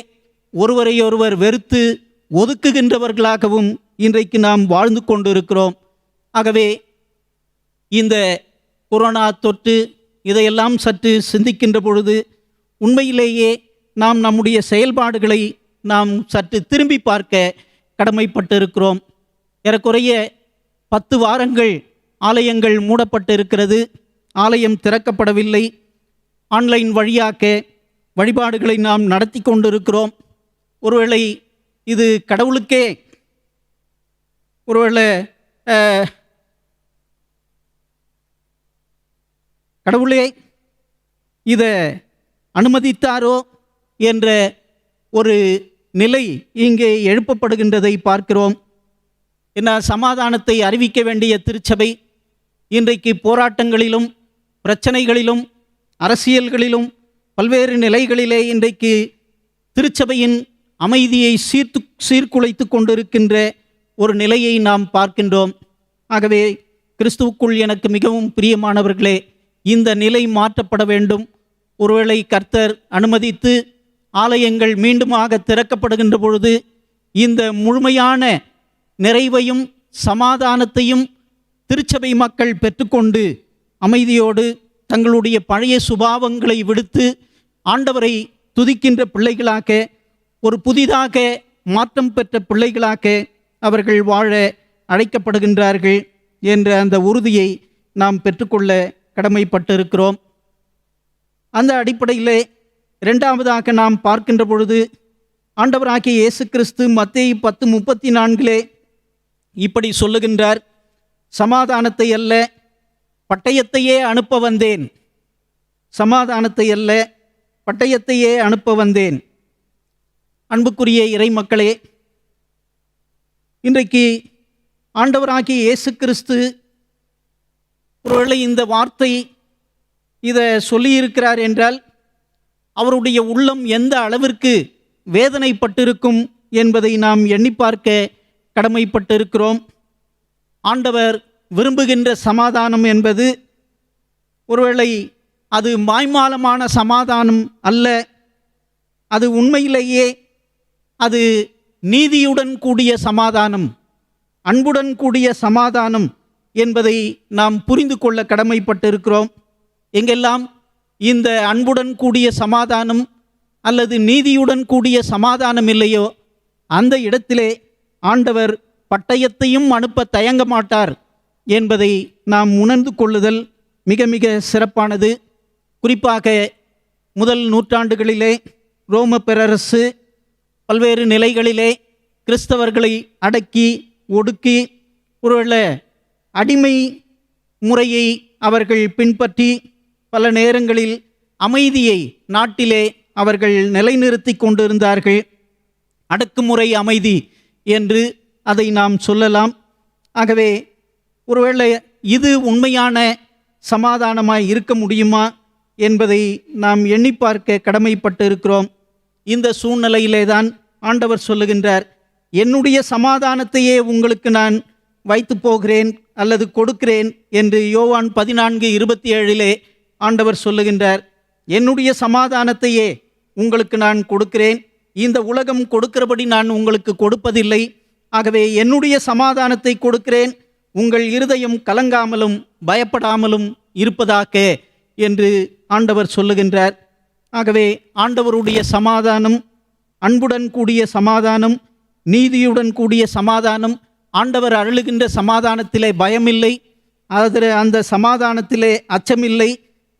ஒருவரையொருவர் வெறுத்து ஒதுக்குகின்றவர்களாகவும் இன்றைக்கு நாம் வாழ்ந்து கொண்டிருக்கிறோம். ஆகவே இந்த கொரோனா தொற்று இதையெல்லாம் சற்று சிந்திக்கின்ற பொழுது உண்மையிலேயே நாம் நம்முடைய செயல்பாடுகளை நாம் சற்று திரும்பி பார்க்க கடமைப்பட்டிருக்கிறோம். ஏறக்குறைய 10 வாரங்கள் ஆலயங்கள் மூடப்பட்டிருக்கிறது. ஆலயம் திறக்கப்படவில்லை. ஆன்லைன் வழியாக வழிபாடுகளை நாம் நடத்தி கொண்டிருக்கிறோம். ஒருவேளை இது கடவுளுக்கே ஒருவேளை கடவுளே இதை அனுமதித்தாரோ என்ற ஒரு நிலை இங்கே எழுப்பப்படுகின்றதை பார்க்கிறோம். என்ன, சமாதானத்தை அறிவிக்க வேண்டிய திருச்சபை இன்றைக்கு போராட்டங்களிலும் பிரச்சனைகளிலும் அரசியல்களிலும் பல்வேறு நிலைகளிலே இன்றைக்கு திருச்சபையின் அமைதியை சீர்குலைத்து கொண்டிருக்கின்ற ஒரு நிலையை நாம் பார்க்கின்றோம். ஆகவே கிறிஸ்துவுக்குள் எனக்கு மிகவும் பிரியமானவர்களே, இந்த நிலை மாற்றப்பட வேண்டும். ஒருவேளை கர்த்தர் அனுமதித்து ஆலயங்கள் மீண்டுமாக திறக்கப்படுகின்ற பொழுது இந்த முழுமையான நிறைவையும் சமாதானத்தையும் திருச்சபை மக்கள் பெற்றுக்கொண்டு அமைதியோடு தங்களுடைய பழைய சுபாவங்களை விடுத்து ஆண்டவரை துதிக்கின்ற பிள்ளைகளாக, ஒரு புதிதாக மாற்றம் பெற்ற பிள்ளைகளாக அவர்கள் வாழ அழைக்கப்படுகின்றார்கள் என்ற அந்த உறுதியை நாம் பெற்றுக்கொள்ள கடமைப்பட்டிருக்கிறோம். அந்த அடிப்படையிலே இரண்டாவதாக நாம் பார்க்கின்ற பொழுது ஆண்டவராகிய இயேசு கிறிஸ்து மத்தேயு 10:34 இப்படி சொல்லுகின்றார், சமாதானத்தை அல்ல பட்டயத்தையே அனுப்ப வந்தேன். சமாதானத்தை அல்ல பட்டயத்தையே அனுப்ப வந்தேன். அன்புக்குரிய இறை மக்களே, இன்றைக்கு ஆண்டவராகிய இயேசு கிறிஸ்து ஒருவேளை இந்த வார்த்தை இதை சொல்லியிருக்கிறார் என்றால் அவருடைய உள்ளம் எந்த அளவிற்கு வேதனைப்பட்டிருக்கும் என்பதை நாம் எண்ணி பார்க்க கடமைப்பட்டிருக்கிறோம். ஆண்டவர் விரும்புகின்ற சமாதானம் என்பது ஒருவேளை அது மாய்மாலமான சமாதானம் அல்ல. அது உண்மையிலேயே அது நீதியுடன் கூடிய சமாதானம், அன்புடன் கூடிய சமாதானம் என்பதை நாம் புரிந்து கொள்ள கடமைப்பட்டிருக்கிறோம். எங்கெல்லாம் இந்த அன்புடன் கூடிய சமாதானம் அல்லது நீதியுடன் கூடிய சமாதானம் இல்லையோ அந்த இடத்திலே ஆண்டவர் பட்டயத்தையும் அனுப்ப தயங்க மாட்டார் என்பதை நாம் உணர்ந்து கொள்ளுதல் மிக மிக சிறப்பானது. குறிப்பாக முதல் நூற்றாண்டுகளிலே ரோம பேரரசு பல்வேறு நிலைகளிலே கிறிஸ்தவர்களை அடக்கி ஒடுக்கி ஒருவேளை அடிமை முறையை அவர்கள் பின்பற்றி பல நேரங்களில் அமைதியை நாட்டிலே அவர்கள் நிலைநிறுத்தி கொண்டிருந்தார்கள். அடக்குமுறை அமைதி என்று அதை நாம் சொல்லலாம். ஆகவே ஒருவேளை இது உண்மையான சமாதானமாய் இருக்க முடியுமா என்பதை நாம் எண்ணி பார்க்க கடமைப்பட்டு இருக்கிறோம். இந்த சூழ்நிலையிலே தான் ஆண்டவர் சொல்லுகின்றார், என்னுடைய சமாதானத்தையே உங்களுக்கு நான் வைத்து போகிறேன் அல்லது கொடுக்கிறேன் என்று யோவான் 14:27 ஆண்டவர் சொல்லுகின்றார். என்னுடைய சமாதானத்தையே உங்களுக்கு நான் கொடுக்கிறேன், இந்த உலகம் கொடுக்கிறபடி நான் உங்களுக்கு கொடுப்பதில்லை. ஆகவே என்னுடைய சமாதானத்தை கொடுக்கிறேன், உங்கள் இருதயம் கலங்காமலும் பயப்படாமலும் இருப்பதாக என்று ஆண்டவர் சொல்லுகின்றார். ஆகவே ஆண்டவருடைய சமாதானம் அன்புடன் கூடிய சமாதானம், நீதியுடன் கூடிய சமாதானம். ஆண்டவர் அருளுகின்ற சமாதானத்திலே பயமில்லை, அந்த சமாதானத்திலே அச்சமில்லை.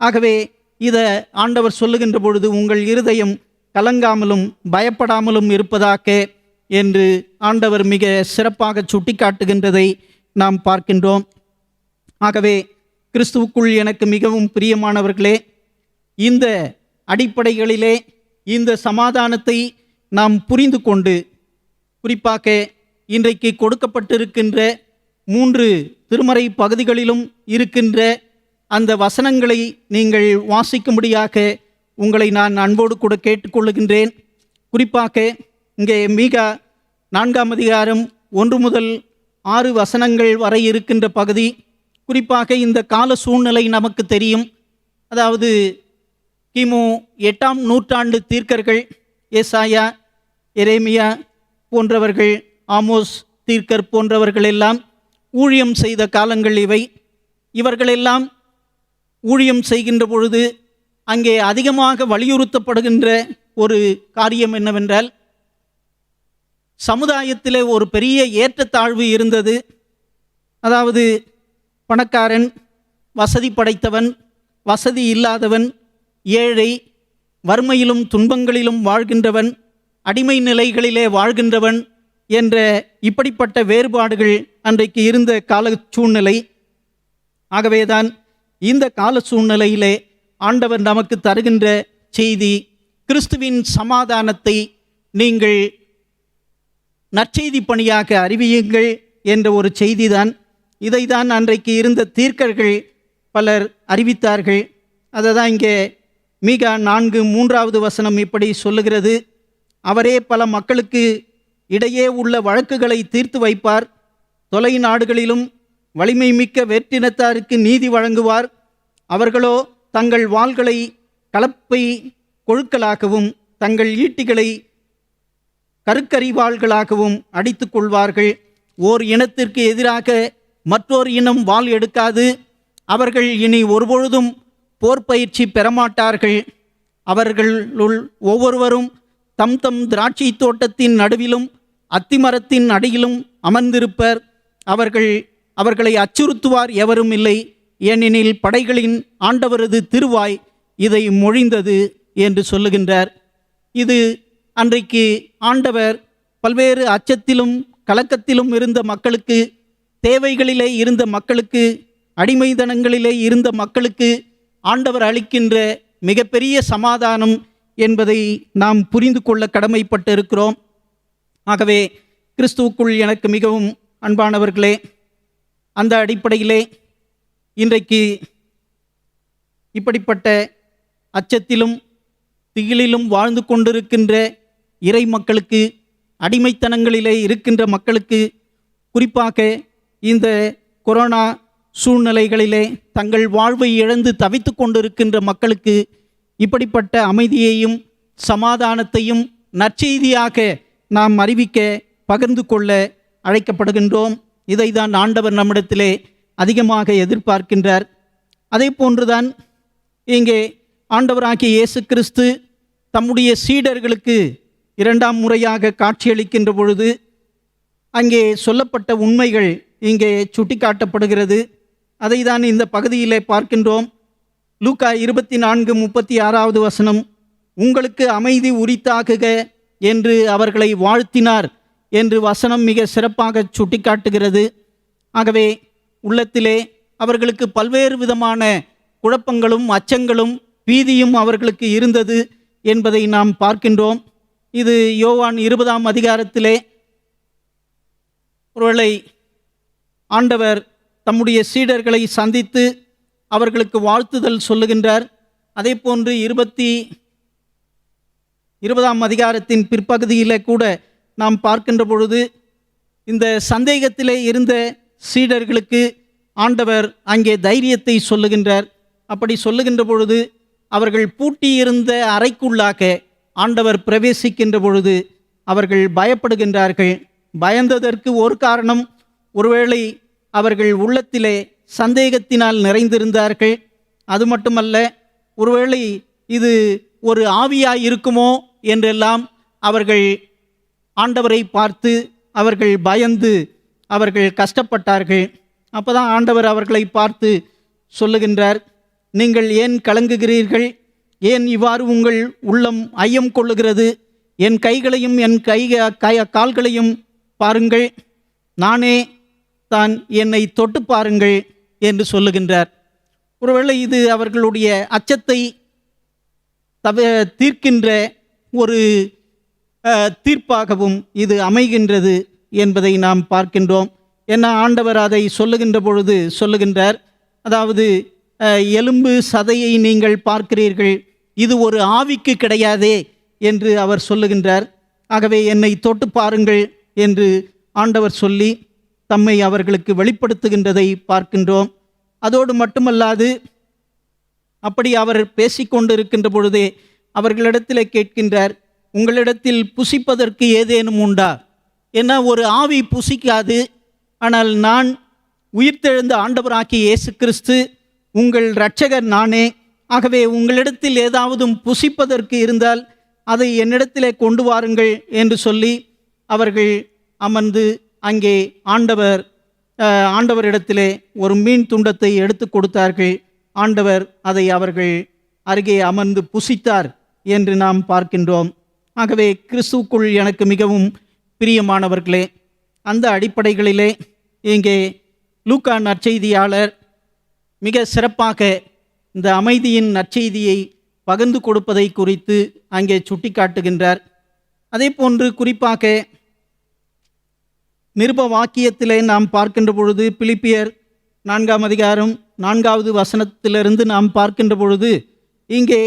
ஆகவே இதை ஆண்டவர் சொல்லுகின்ற பொழுது உங்கள் இருதயம் கலங்காமலும் பயப்படாமலும் இருப்பதாக என்று ஆண்டவர் மிக சிறப்பாக சுட்டி காட்டுகின்றதை நாம் பார்க்கின்றோம். ஆகவே கிறிஸ்துவுக்குள் எனக்கு மிகவும் பிரியமானவர்களே, இந்த அடிப்படைகளிலே இந்த சமாதானத்தை நாம் புரிந்து கொண்டு, குறிப்பாக இன்றைக்கு கொடுக்கப்பட்டிருக்கின்ற 3 திருமறை பகுதிகளிலும் இருக்கின்ற அந்த வசனங்களை நீங்கள் வாசிக்கும்படியாக உங்களை நான் அன்போடு கூட கேட்டுக்கொள்ளுகின்றேன். குறிப்பாக இங்கே மீகா 4ஆம் அதிகாரம் 1 முதல் 6 வசனங்கள் வரை இருக்கின்ற பகுதி. குறிப்பாக இந்த கால சூழ்நிலை நமக்கு தெரியும். அதாவது கிமு 8ஆம் நூற்றாண்டு தீர்க்கர்கள் ஏசாயா, எரேமியா போன்றவர்கள், ஆமோஸ் தீர்க்கர் போன்றவர்கள் எல்லாம் ஊழியம் செய்த காலங்கள் இவை. இவர்களெல்லாம் ஊழியம் செய்கின்ற பொழுது அங்கே அதிகமாக வலியுறுத்தப்படுகின்ற ஒரு காரியம் என்னவென்றால், சமுதாயத்திலே ஒரு பெரிய ஏற்றத்தாழ்வு இருந்தது. அதாவது பணக்காரன், வசதி படைத்தவன், வசதி இல்லாதவன், ஏழை, வறுமையிலும் துன்பங்களிலும் வாழ்கின்றவன், அடிமை நிலைகளிலே வாழ்கின்றவன் என்ற இப்படிப்பட்ட வேறுபாடுகள் அன்றைக்கு இருந்த கால சூழ்நிலை. ஆகவேதான் இந்த கால சூழ்நிலையிலே ஆண்டவர் நமக்கு தருகின்ற செய்தி, கிறிஸ்துவின் சமாதானத்தை நீங்கள் நற்செய்தி பணியாக அறிவியுங்கள் என்ற ஒரு செய்திதான். இதைதான் அன்றைக்கு இருந்த தீர்க்கர்கள் பலர் அறிவித்தார்கள். அதை தான் இங்கே மீகா 4:3 வசனம் இப்படி சொல்லுகிறது, அவரே பல மக்களுக்கு இடையே உள்ள வழக்குகளை தீர்த்து வைப்பார், தொலை நாடுகளிலும் வலிமை மிக்க வேற்றினத்தாருக்கு நீதி வழங்குவார். அவர்களோ தங்கள் வாள்களை கலப்பை கொழுக்களாகவும் தங்கள் ஈட்டிகளை கருக்கரிவாள்களாகவும் அடித்து கொள்வார்கள். ஓர் இனத்திற்கு எதிராக மற்றொரு இனம் வாள் எடுக்காது. அவர்கள் இனி ஒருபொழுதும் போர் பயிற்சி பெறமாட்டார்கள். அவர்களுள் ஒவ்வொருவரும் தம் தம் திராட்சை தோட்டத்தின் நடுவிலும் அத்திமரத்தின் அடியிலும் அமர்ந்திருப்பர். அவர்களை அச்சுறுத்துவார் எவரும் இல்லை, ஏனெனில் படைகளின் ஆண்டவரது திருவாய் இதை மொழிந்தது என்று சொல்லுகின்றார். இது அன்றைக்கு ஆண்டவர் பல்வேறு அச்சத்திலும் கலக்கத்திலும் இருந்த மக்களுக்கு, தேவைகளிலே இருந்த மக்களுக்கு, அடிமைதனங்களிலே இருந்த மக்களுக்கு ஆண்டவர் அளிக்கின்ற மிகப்பெரிய சமாதானம் என்பதை நாம் புரிந்து கொள்ள கடமைப்பட்டு இருக்கிறோம். ஆகவே கிறிஸ்துவுக்குள் எனக்கு மிகவும் அன்பானவர்களே, அந்த அடிப்படையிலே இன்றைக்கு இப்படிப்பட்ட அச்சத்திலும் திகிலிலும் வாழ்ந்து கொண்டிருக்கின்ற இறை மக்களுக்கு, அடிமைத்தனங்களிலே இருக்கின்ற மக்களுக்கு, குறிப்பாக இந்த கொரோனா சூழ்நிலைகளிலே தங்கள் வாழ்வை இழந்து தவித்து கொண்டிருக்கின்ற மக்களுக்கு இப்படிப்பட்ட அமைதியையும் சமாதானத்தையும் நற்செய்தியாக நாம் அறிவிக்க, பகிர்ந்து கொள்ள அழைக்கப்படுகின்றோம். இதை தான் ஆண்டவர் நம்மிடத்திலே அதிகமாக எதிர்பார்க்கின்றார். அதே போன்றுதான் இங்கே ஆண்டவராகிய இயேசு கிறிஸ்து தம்முடைய சீடர்களுக்கு 2ஆம் முறையாக காட்சியளிக்கின்ற பொழுது அங்கே சொல்லப்பட்ட உண்மைகள் இங்கே சுட்டிக்காட்டப்படுகிறது. அதை தான் இந்த பகுதியிலே பார்க்கின்றோம். லூக்கா 24:36 வசனம், உங்களுக்கு அமைதி உரித்தாகுக, என்று அவர்களை வாழ்த்தினார் என்று வசனம் மிக சிறப்பாக சுட்டிக்காட்டுகிறது. ஆகவே உள்ளத்திலே அவர்களுக்கு பல்வேறு விதமான குழப்பங்களும் அச்சங்களும் பீதியும் அவர்களுக்கு இருந்தது என்பதை நாம் பார்க்கின்றோம். இது யோவான் 20ஆம் அதிகாரத்திலே ஒருவேளை ஆண்டவர் தம்முடைய சீடர்களை சந்தித்து அவர்களுக்கு வாழ்த்துதல் சொல்லுகின்றார். அதே போன்று 20ஆம் அதிகாரத்தின் பிற்பகுதியிலே கூட நாம் பார்க்கின்ற பொழுது இந்த சந்தேகத்திலே இருந்த சீடர்களுக்கு ஆண்டவர் அங்கே தைரியத்தை சொல்லுகின்றார். அப்படி சொல்லுகின்ற பொழுது அவர்கள் பூட்டியிருந்த அறைக்குள்ளாக ஆண்டவர் பிரவேசிக்கின்ற பொழுது அவர்கள் பயப்படுகின்றார்கள். பயந்ததற்கு ஒரு காரணம், ஒருவேளை அவர்கள் உள்ளத்திலே சந்தேகத்தினால் நிறைந்திருந்தார்கள். அது மட்டுமல்ல, ஒருவேளை இது ஒரு ஆவியாய் இருக்குமோ என்றெல்லாம் அவர்கள் ஆண்டவரை பார்த்து அவர்கள் பயந்து அவர்கள் கஷ்டப்பட்டார்கள். அப்போதான் ஆண்டவர் அவர்களை பார்த்து சொல்லுகின்றார், நீங்கள் ஏன் கலங்குகிறீர்கள்? ஏன் இவ்வாறு உங்கள் உள்ளம் ஐயம் கொள்ளுகிறது? என் கைகளையும் என் கால்களையும் பாருங்கள், நானே தான், என்னை தொட்டு பாருங்கள் என்று சொல்லுகின்றார். ஒருவேளை இது அவர்களுடைய அச்சத்தை தீர்க்கின்ற ஒரு தீர்ப்பாகவும் இது அமைகின்றது என்பதை நாம் பார்க்கின்றோம். என்ன ஆண்டவர் அதை சொல்லுகின்ற பொழுது சொல்லுகின்றார், அதாவது எலும்பு சதையை நீங்கள் பார்க்கிறீர்கள், இது ஒரு ஆவிக்கு கிடையாதே என்று அவர் சொல்லுகின்றார். ஆகவே என்னை தொட்டு பாருங்கள் என்று ஆண்டவர் சொல்லி தம்மை அவர்களுக்கு வெளிப்படுத்துகின்றதை பார்க்கின்றோம். அதோடு மட்டுமல்லாது, அப்படி அவர் பேசிக்கொண்டிருக்கின்ற பொழுதே அவர்களிடத்தில் கேட்கின்றார், உங்களிடத்தில் புசிப்பதற்கு ஏதேனும் உண்டா? ஏன்னா ஒரு ஆவி புசிக்காது, ஆனால் நான் உயிர்த்தெழுந்த ஆண்டவராகிய இயேசு கிறிஸ்து உங்கள் இரட்சகர் நானே. ஆகவே உங்களிடத்தில் ஏதாவது புசிப்பதற்கு இருந்தால் அதை என்னிடத்திலே கொண்டு வாருங்கள் என்று சொல்லி அவர்கள் அமர்ந்து அங்கே ஆண்டவரிடத்திலே ஒரு மீன் துண்டத்தை எடுத்து கொடுத்தார்கள். ஆண்டவர் அதை அவர்கள் அருகே அமர்ந்து புசித்தார் என்று நாம் பார்க்கின்றோம். ஆகவே கிறிஸ்துவுக்குள் எனக்கு மிகவும் பிரியமானவர்களே, அந்த அடிப்படைகளிலே இங்கே லூக்கா நற்செய்தியாளர் மிக சிறப்பாக இந்த அமைதியின் நற்செய்தியை பகிர்ந்து கொடுப்பதை குறித்து அங்கே சுட்டிக்காட்டுகின்றார். அதே போன்று குறிப்பாக நிருப வாக்கியத்திலே நாம் பார்க்கின்ற பொழுது பிலிப்பியர் 4ஆம் அதிகாரம் 4வது வசனத்திலிருந்து நாம் பார்க்கின்ற பொழுது இங்கே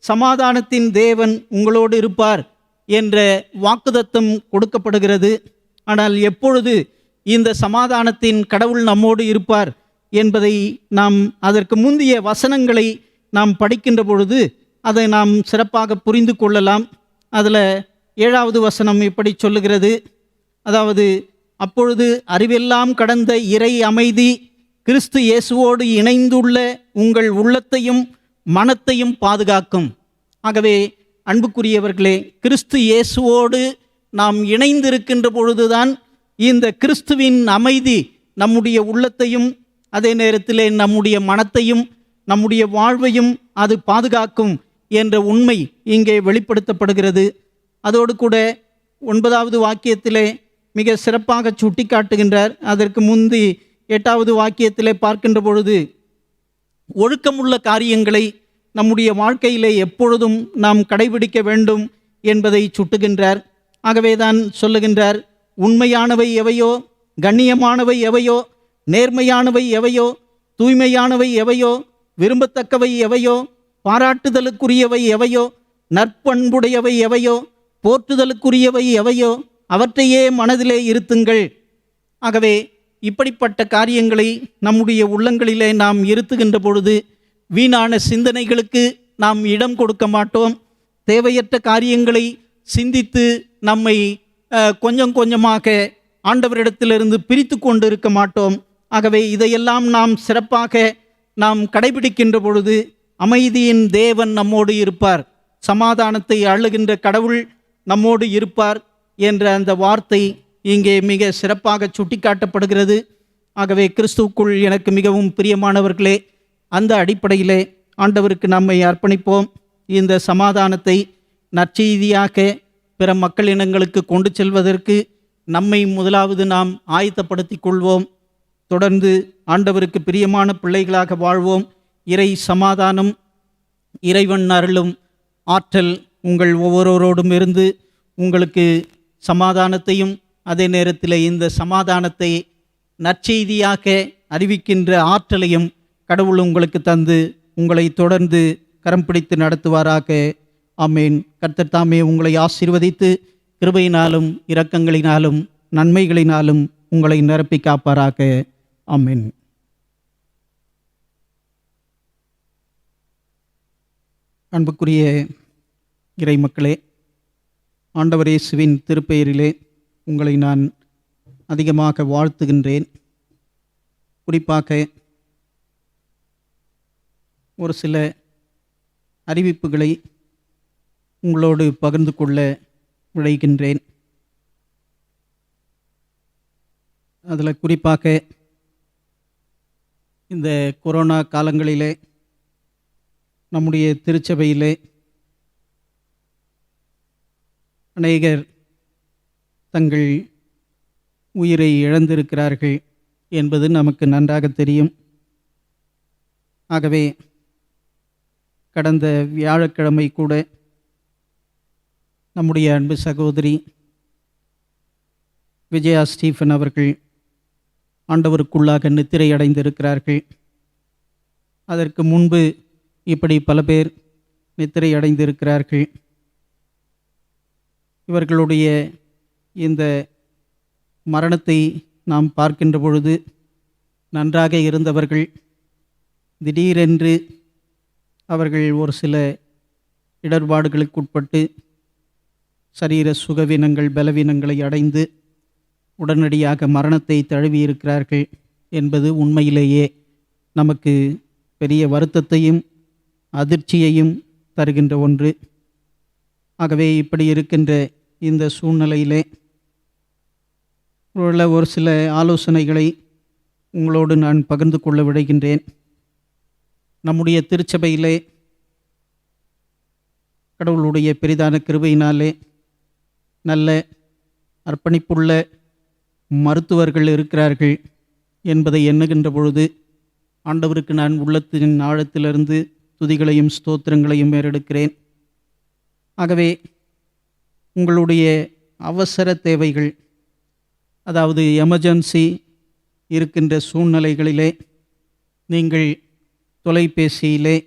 சமாதானத்தின் தேவன் உங்களோடு இருப்பார் என்ற வாக்குத்தத்தம் கொடுக்கப்படுகிறது. ஆனால் எப்பொழுது இந்த சமாதானத்தின் கடவுள் நம்மோடு இருப்பார் என்பதை நாம் அதற்கு முந்தைய வசனங்களை நாம் படிக்கின்ற பொழுது அதை நாம் சிறப்பாக புரிந்து கொள்ளலாம். அதில் 7வது வசனம் இப்படி சொல்லுகிறது, அதாவது அப்பொழுது அறிவெல்லாம் கடந்த இறை அமைதி கிறிஸ்து இயேசுவோடு இணைந்துள்ள உங்கள் உள்ளத்தையும் மனத்தையும் பாதுகாக்கும். ஆகவே அன்புக்குரியவர்களே, கிறிஸ்து இயேசுவோடு நாம் இணைந்திருக்கின்ற பொழுதுதான் இந்த கிறிஸ்துவின் அமைதி நம்முடைய உள்ளத்தையும் அதே நேரத்திலே நம்முடைய மனத்தையும் நம்முடைய வாழ்வையும் அது பாதுகாக்கும் என்ற உண்மை இங்கே வெளிப்படுத்தப்படுகிறது. அதோடு கூட 9வது வாக்கியத்திலே மிக சிறப்பாக சுட்டி காட்டுகின்றார். அதற்கு முந்தி 8வது வாக்கியத்திலே பார்க்கின்ற பொழுது ஒழுக்கமுள்ள காரியங்களை நம்முடைய வாழ்க்கையிலே எப்பொழுதும் நாம் கடைபிடிக்க வேண்டும் என்பதை சுட்டுகின்றார். ஆகவே தான் சொல்லுகின்றார், உண்மையானவை எவையோ, கண்ணியமானவை எவையோ, நேர்மையானவை எவையோ, தூய்மையானவை எவையோ, விரும்பத்தக்கவை எவையோ, பாராட்டுதலுக்குரியவை எவையோ, நற்பண்புடையவை எவையோ, போற்றுதலுக்குரியவை எவையோ, அவற்றையே மனதிலே இருத்துங்கள். ஆகவே இப்படிப்பட்ட காரியங்களை நம்முடைய உள்ளங்களிலே நாம் இருத்துகின்ற பொழுது வீணான சிந்தனைகளுக்கு நாம் இடம் கொடுக்க மாட்டோம். தேவையற்ற காரியங்களை சிந்தித்து நம்மை கொஞ்சம் கொஞ்சமாக ஆண்டவரிடத்திலிருந்து பிரித்து கொண்டு இருக்க மாட்டோம். ஆகவே இதையெல்லாம் நாம் சிறப்பாக நாம் கடைபிடிக்கின்ற பொழுது அமைதியின் தேவன் நம்மோடு இருப்பார், சமாதானத்தை அள்ளுகின்ற கடவுள் நம்மோடு இருப்பார் என்ற அந்த வார்த்தை இங்கே மிக சிறப்பாக சுட்டிக்காட்டப்படுகிறது. ஆகவே கிறிஸ்துவுக்குள் எனக்கு மிகவும் பிரியமானவர்களே, அந்த அடிப்படையிலே ஆண்டவருக்கு நம்மை அர்ப்பணிப்போம். இந்த சமாதானத்தை நற்செய்தியாக பிற மக்களினங்களுக்கு கொண்டு செல்வதற்கு நம்மை முதலாவது நாம் ஆயத்தப்படுத்திக் கொள்வோம். தொடர்ந்து ஆண்டவருக்கு பிரியமான பிள்ளைகளாக வாழ்வோம். இறை சமாதானம், இறைவன் அருளும் ஆற்றல் உங்கள் ஒவ்வொருவரோடும் இருந்து உங்களுக்கு சமாதானத்தையும், அதே நேரத்தில் இந்த சமாதானத்தை நற்செய்தியாக அறிவிக்கின்ற ஆற்றலையும் கடவுள் உங்களுக்கு தந்து உங்களை தொடர்ந்து கரம் பிடித்து நடத்துவாராக. ஆமேன். கர்த்தர் தாமே உங்களை ஆசீர்வதித்து கிருபையினாலும் இரக்கங்களினாலும் நன்மைகளினாலும் உங்களை நிரப்பி காப்பாராக. ஆமேன். அன்புக்குரிய இறை மக்களே, ஆண்டவர் இயேசுவின் திருப்பெயரிலே உங்களை நான் அதிகமாக வாழ்த்துகின்றேன். குறிப்பாக ஒரு சில அறிவிப்புகளை உங்களோடு பகிர்ந்து கொள்ள விழைகின்றேன். அதில் குறிப்பாக இந்த கொரோனா காலங்களிலே நம்முடைய திருச்சபையிலே அநேகர் தங்கள் உயிரை இழந்திருக்கிறார்கள் என்பது நமக்கு நன்றாக தெரியும். ஆகவே கடந்த வியாழக்கிழமை கூட நம்முடைய அன்பு சகோதரி விஜயா ஸ்டீஃபன் அவர்கள் ஆண்டவருக்குள்ளாக நித்திரை அடைந்திருக்கிறார்கள். அதற்கு முன்பு இப்படி பல பேர் நித்திரை அடைந்திருக்கிறார்கள். இவர்களுடைய இந்த மரணத்தை நாம் பார்க்கின்ற பொழுது நன்றாக இருந்தவர்கள் திடீரென்று அவர்கள் ஒரு சில இடர்பாடுகளுக்குட்பட்டு சரீர சுகவீனங்கள் பலவீனங்களை அடைந்து உடனடியாக மரணத்தை தழுவியிருக்கிறார்கள் என்பது உண்மையிலேயே நமக்கு பெரிய வருத்தத்தையும் அதிர்ச்சியையும் தருகின்ற ஒன்று. ஆகவே இப்படி இருக்கின்ற இந்த சூழ்நிலையிலே உள்ள ஒரு சில ஆலோசனைகளை உங்களோடு நான் பகிர்ந்து கொள்ள விழைகின்றேன். நம்முடைய திருச்சபையிலே கடவுளுடைய பெரிதான கிருபையினாலே நல்ல அர்ப்பணிப்புள்ள மருத்துவர்கள் இருக்கிறார்கள் என்பதை எண்ணுகின்ற பொழுது ஆண்டவருக்கு நான் உள்ளத்தின் ஆழத்திலிருந்து துதிகளையும் ஸ்தோத்திரங்களையும் ஏறெடுக்கிறேன். ஆகவே உங்களுடைய அவசர தேவைகள், அதாவது எமர்ஜென்சி இருக்கின்ற சூழ்நிலைகளிலே நீங்கள் தொலைபேசியிலே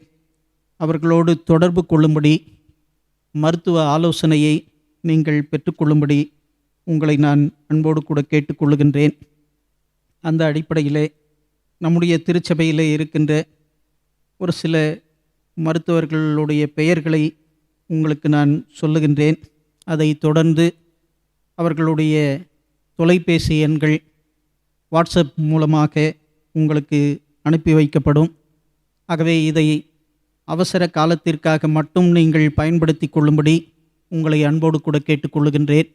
அவர்களோடு தொடர்பு கொள்ளும்படி, மருத்துவ ஆலோசனையை நீங்கள் பெற்றுக்கொள்ளும்படி உங்களை நான் அன்போடு கூட கேட்டுக்கொள்ளுகின்றேன். அந்த அடிப்படையிலே நம்முடைய திருச்சபையிலே இருக்கின்ற ஒரு சில மருத்துவர்களுடைய பெயர்களை உங்களுக்கு நான் சொல்லுகின்றேன். அதை தொடர்ந்து அவர்களுடைய தொலைபேசி எண்கள் வாட்ஸ்அப் மூலமாக உங்களுக்கு அனுப்பி வைக்கப்படும். ஆகவே இதை அவசர காலத்திற்காக மட்டும் நீங்கள் பயன்படுத்தி கொள்ளும்படி உங்களை அன்போடு கூட கேட்டுக்கொள்ளுகின்றேன்.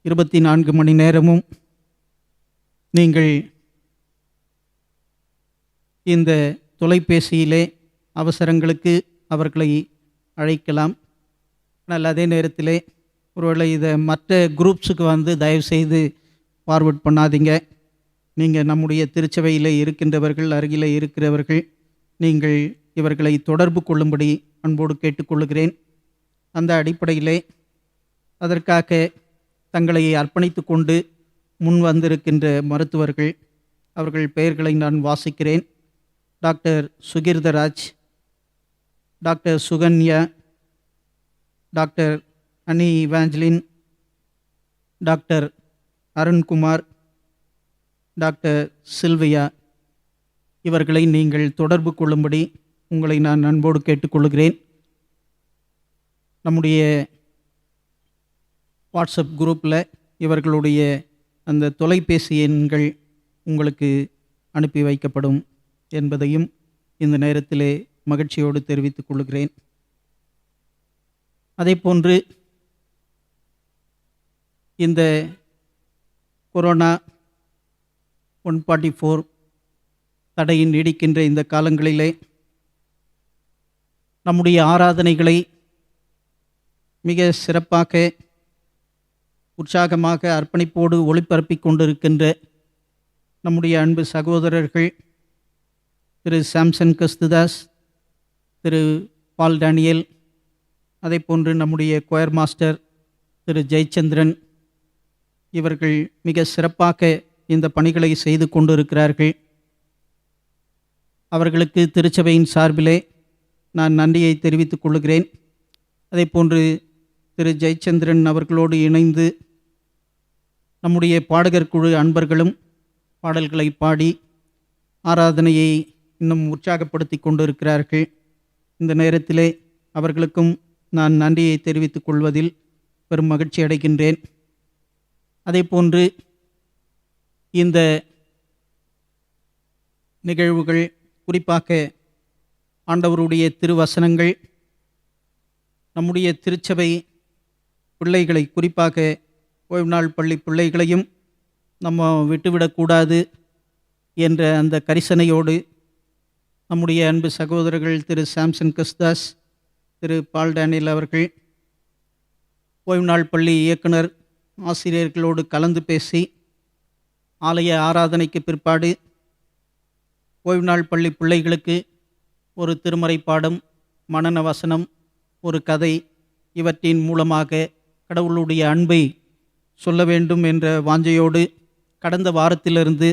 24 மணி நேரமும் நீங்கள் இந்த தொலைபேசியிலே அவசரங்களுக்கு அவர்களை அழைக்கலாம். ஆனால் அதே நேரத்திலே ஒருவேளை இதை மற்ற குரூப்ஸுக்கு தயவுசெய்து ஃபார்வர்ட் பண்ணாதீங்க. நீங்கள் நம்முடைய திருச்சபையில் இருக்கின்றவர்கள், அருகில் இருக்கிறவர்கள், நீங்கள் இவர்களை தொடர்பு கொள்ளும்படி அன்போடு கேட்டுக்கொள்ளுகிறேன். அந்த அடிப்படையிலே அதற்காக தங்களை அர்ப்பணித்து கொண்டு முன் வந்திருக்கின்ற மருத்துவர்கள், அவர்கள் பெயர்களை நான் வாசிக்கிறேன். Doctor சுகிர்தராஜ், doctor Sukanya, doctor Annie Evangeline, doctor Arunkumar, doctor Sylvia, இவர்களை நீங்கள் தொடர்பு கொள்ளும்படி உங்களை நான் அன்போடு கேட்டுக்கொள்கிறேன். நம்முடைய வாட்ஸ்அப் குரூப்பில் இவர்களுடைய அந்த தொலைபேசி எண்கள் உங்களுக்கு அனுப்பி வைக்கப்படும் என்பதையும் இந்த நேரத்திலே மகிழ்ச்சியோடு தெரிவித்துக் கொள்கிறேன். அதேபோன்று இந்த கொரோனா 144 தடையின் நீடிக்கின்ற இந்த காலங்களிலே நம்முடைய ஆராதனைகளை மிக சிறப்பாக உற்சாகமாக அர்ப்பணிப்போடு ஒளிபரப்பிக் கொண்டிருக்கின்ற நம்முடைய அன்பு சகோதரர்கள் திரு சாம்சன் கிறிஸ்துதாஸ், திரு பால் டேனியல், அதே போன்று நம்முடைய கொயர் மாஸ்டர் திரு ஜெயச்சந்திரன், இவர்கள் மிக சிறப்பாக இந்த பணிகளை செய்து கொண்டிருக்கிறார்கள். அவர்களுக்கு திருச்சபையின் சார்பிலே நான் நன்றியை தெரிவித்துக் கொள்கிறேன். அதே போன்று திரு ஜெயச்சந்திரன் அவர்களோடு இணைந்து நம்முடைய பாடகர் குழு அன்பர்களும் பாடல்களை பாடி ஆராதனையை இன்னும் உற்சாகப்படுத்தி கொண்டிருக்கிறார்கள். இந்த நேரத்திலே அவர்களுக்கும் நான் நன்றியை தெரிவித்துக் கொள்வதில் பெரும் மகிழ்ச்சி அடைகின்றேன். அதே போன்று இந்த நிகழ்வுகள், குறிப்பாக ஆண்டவருடைய திருவசனங்கள் நம்முடைய திருச்சபை பிள்ளைகளை, குறிப்பாக ஓய்வு நாள் பள்ளி பிள்ளைகளையும் நம்ம விட்டுவிடக்கூடாது என்ற அந்த கரிசனையோடு நம்முடைய அன்பு சகோதரர்கள் திரு சாம்சன் கிறிஸ்தாஸ், திரு பால் டேனியல் அவர்கள் ஓய்வு நாள் பள்ளி இயக்குனர் ஆசிரியர்களோடு கலந்து பேசி ஆலய ஆராதனைக்கு பிற்பாடு ஓய்வு நாள் பள்ளி பிள்ளைகளுக்கு ஒரு திருமறை பாடம், மனன வசனம், ஒரு கதை, இவற்றின் மூலமாக கடவுளுடைய அன்பை சொல்ல வேண்டும் என்ற வாஞ்சையோடு கடந்த வாரத்திலிருந்து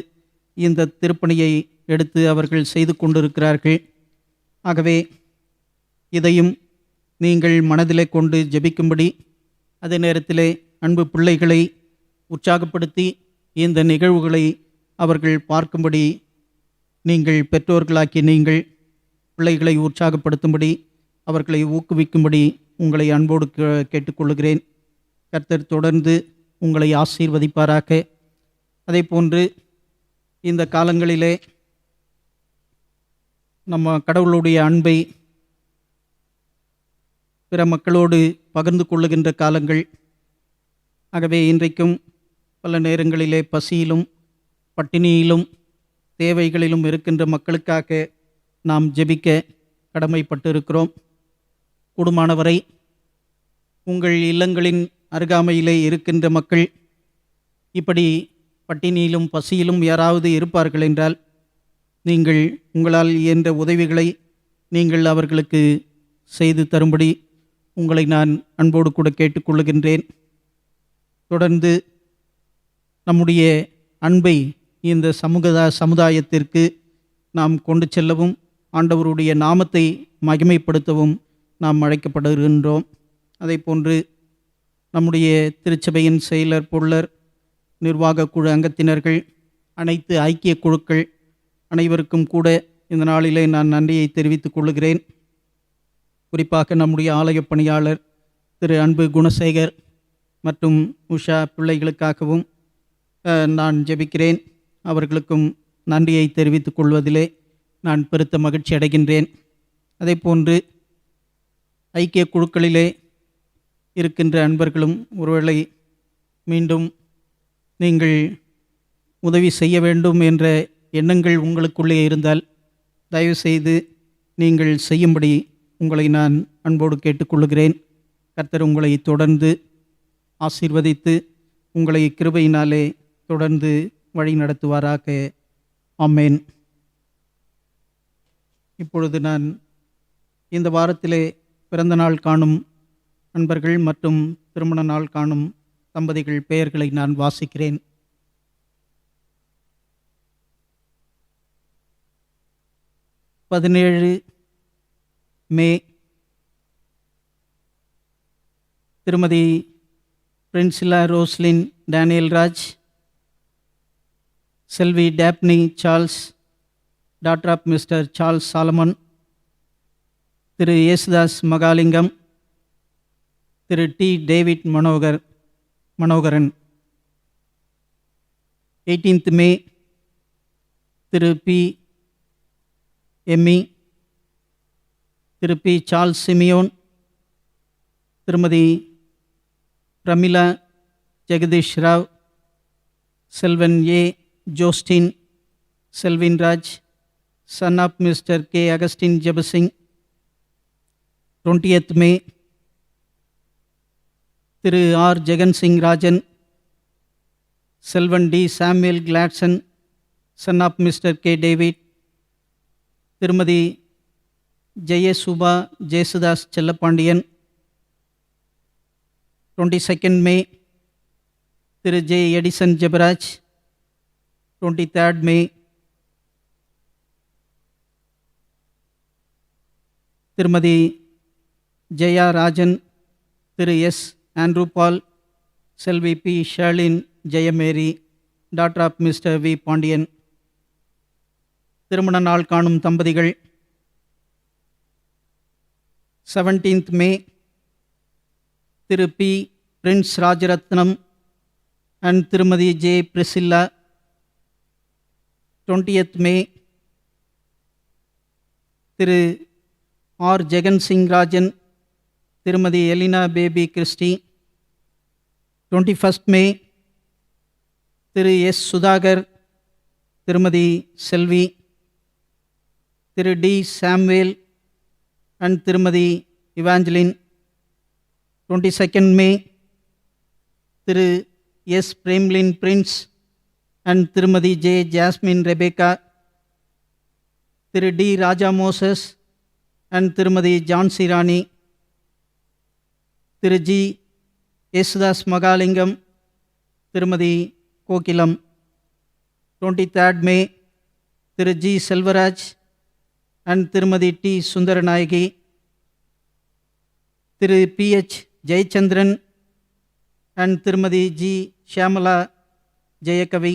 இந்த திருப்பணியை எடுத்து அவர்கள் செய்து கொண்டிருக்கிறார்கள். ஆகவே இதையும் நீங்கள் மனதிலே கொண்டு ஜெபிக்கும்படி, அதே நேரத்திலே அன்பு பிள்ளைகளை உற்சாகப்படுத்தி இந்த நிகழ்வுகளை அவர்கள் பார்க்கும்படி நீங்கள் பெற்றோர்களாக்கி நீங்கள் பிள்ளைகளை உற்சாகப்படுத்தும்படி, அவர்களை ஊக்குவிக்கும்படி உங்களை அன்போடு கேட்டுக்கொள்கிறேன். கர்த்தர் தொடர்ந்து உங்களை ஆசீர்வதிப்பாராக. அதே போன்று இந்த காலங்களிலே நம்ம கடவுளுடைய அன்பை பிற மக்களோடு பகிர்ந்து கொள்ளுகின்ற காலங்கள். ஆகவே இன்றைக்கும் பல நேரங்களிலே பசியிலும் பட்டினியிலும் தேவைகளிலும் இருக்கின்ற மக்களுக்காக நாம் ஜெபிக்க கடமைப்பட்டு இருக்கிறோம். கூடுமானவரை உங்கள் இல்லங்களின் அருகாமையிலே இருக்கின்ற மக்கள் இப்படி பட்டினியிலும் பசியிலும் யாராவது இருப்பார்கள் என்றால், நீங்கள் உங்களால் இயன்ற உதவிகளை நீங்கள் அவர்களுக்கு செய்து தரும்படி உங்களை நான் அன்போடு கூட கேட்டுக்கொள்ளுகின்றேன். தொடர்ந்து நம்முடைய அன்பை இந்த சமுதாயத்திற்கு நாம் கொண்டு செல்லவும், ஆண்டவருடைய நாமத்தை மகிமைப்படுத்தவும் நாம் அழைக்கப்படுகின்றோம். அதே போன்று நம்முடைய திருச்சபையின் செயலர், பொருளர், நிர்வாக குழு அங்கத்தினர்கள், அனைத்து ஐக்கிய குழுக்கள் அனைவருக்கும் கூட இந்த நாளிலே நான் நன்றியை தெரிவித்துக் கொள்கிறேன். குறிப்பாக நம்முடைய ஆலய பணியாளர் திரு அன்பு குணசேகர் மற்றும் உஷா பிள்ளைகளுக்காகவும் நான் ஜெபிக்கிறேன். அவர்களுக்கும் நன்றியை தெரிவித்துக் கொள்வதிலே நான் பெருத்த மகிழ்ச்சி அடைகின்றேன். அதே போன்று ஐக்கிய குழுக்களிலே இருக்கின்ற அன்பர்களும் ஒருவேளை மீண்டும் நீங்கள் உதவி செய்ய வேண்டும் என்ற எண்ணங்கள் உங்களுக்குள்ளே இருந்தால் தயவுசெய்து நீங்கள் செய்யும்படி உங்களை நான் அன்போடு கேட்டுக்கொள்கிறேன். கர்த்தர் உங்களை தொடர்ந்து ஆசீர்வதித்து உங்களை கிருபையினாலே தொடர்ந்து வழி நடத்துவாராக. ஆமென். இப்பொழுது நான் இந்த வாரத்திலே பிறந்த நாள் காணும் நண்பர்கள் மற்றும் திருமண நாள் காணும் தம்பதிகள் பெயர்களை நான் வாசிக்கிறேன். மே 17 திருமதி பிரின்சிலா ரோஸ்லின் டேனியல் ராஜ், செல்வி Daphne Charles, doctor of mister Charles Solomon, திரு யேசுதாஸ் மகாலிங்கம், திரு D David Manoharan. 18th May திரு பி எம்மி, திரு பி சார்ல்ஸ் சிமியோன், திருமதி பிரமிளா ஜெகதீஷ் ராவ், செல்வன் A Jostin Selvin Raj, son of mister K Augustine Jebasingh. 20th May திரு ஆர் ஜெகன் சிங் ராஜன், செல்வன் D Samuel Gladson, son of mister K David, திருமதி Jayasuba Jesudas Chellapandian. 22nd May திரு J Edison Jebaraj. 23rd May திருமதி ஜெயா ராஜன், திரு S Andrew Paul, செல்வி P Sharlin Jayamary, doctor of mister V Pandian. திருமண நாள் காணும் தம்பதிகள் 17th மே திரு பி பிரின்ஸ் ராஜரத்னம் அண்ட் திருமதி ஜே பிரிசில்லா. 20th மே திரு ஆர் ஜெகன் சிங் ராஜன், திருமதி Elina Baby Christy. 21st May திரு எஸ் சுதாகர், திருமதி செல்வி, திரு டி சாம்வேல் அண்ட் திருமதி இவாஞ்சலின். 22nd மே திரு எஸ் பிரேம்லின் பிரின்ஸ் அண்ட் திருமதி J Jasmine Rebecca, Thiru D Raja Moses and திருமதி ஜான்சி ராணி, திரு ஜி யேசுதாஸ் மகாலிங்கம், திருமதி கோகிலம். 23rd மே திரு ஜி செல்வராஜ் அண்ட் திருமதி டி சுந்தரநாயகி, திரு பி எச் ஜெயச்சந்திரன் அண்ட் திருமதி ஜி ஷியாமலா ஜெயகவி,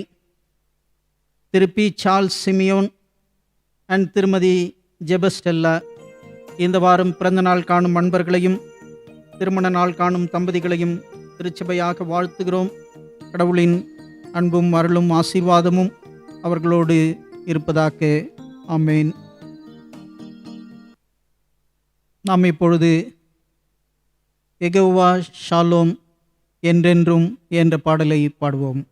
திரு பி சார்ல்ஸ் சிமியோன் அண்ட் திருமதி ஜெபஸ்டெல்லா. இந்த வாரம் பிறந்த நாள் காணும் அன்பர்களையும் திருமண நாள் காணும் தம்பதிகளையும் திருச்சபையாக வாழ்த்துகிறோம். கடவுளின் அன்பும் அருளும் ஆசீர்வாதமும் அவர்களோடு இருப்பதாக. ஆமேன். நாம் இப்பொழுது யெகோவா ஷாலோம் என்றென்றும் என்ற பாடலை பாடுவோம்.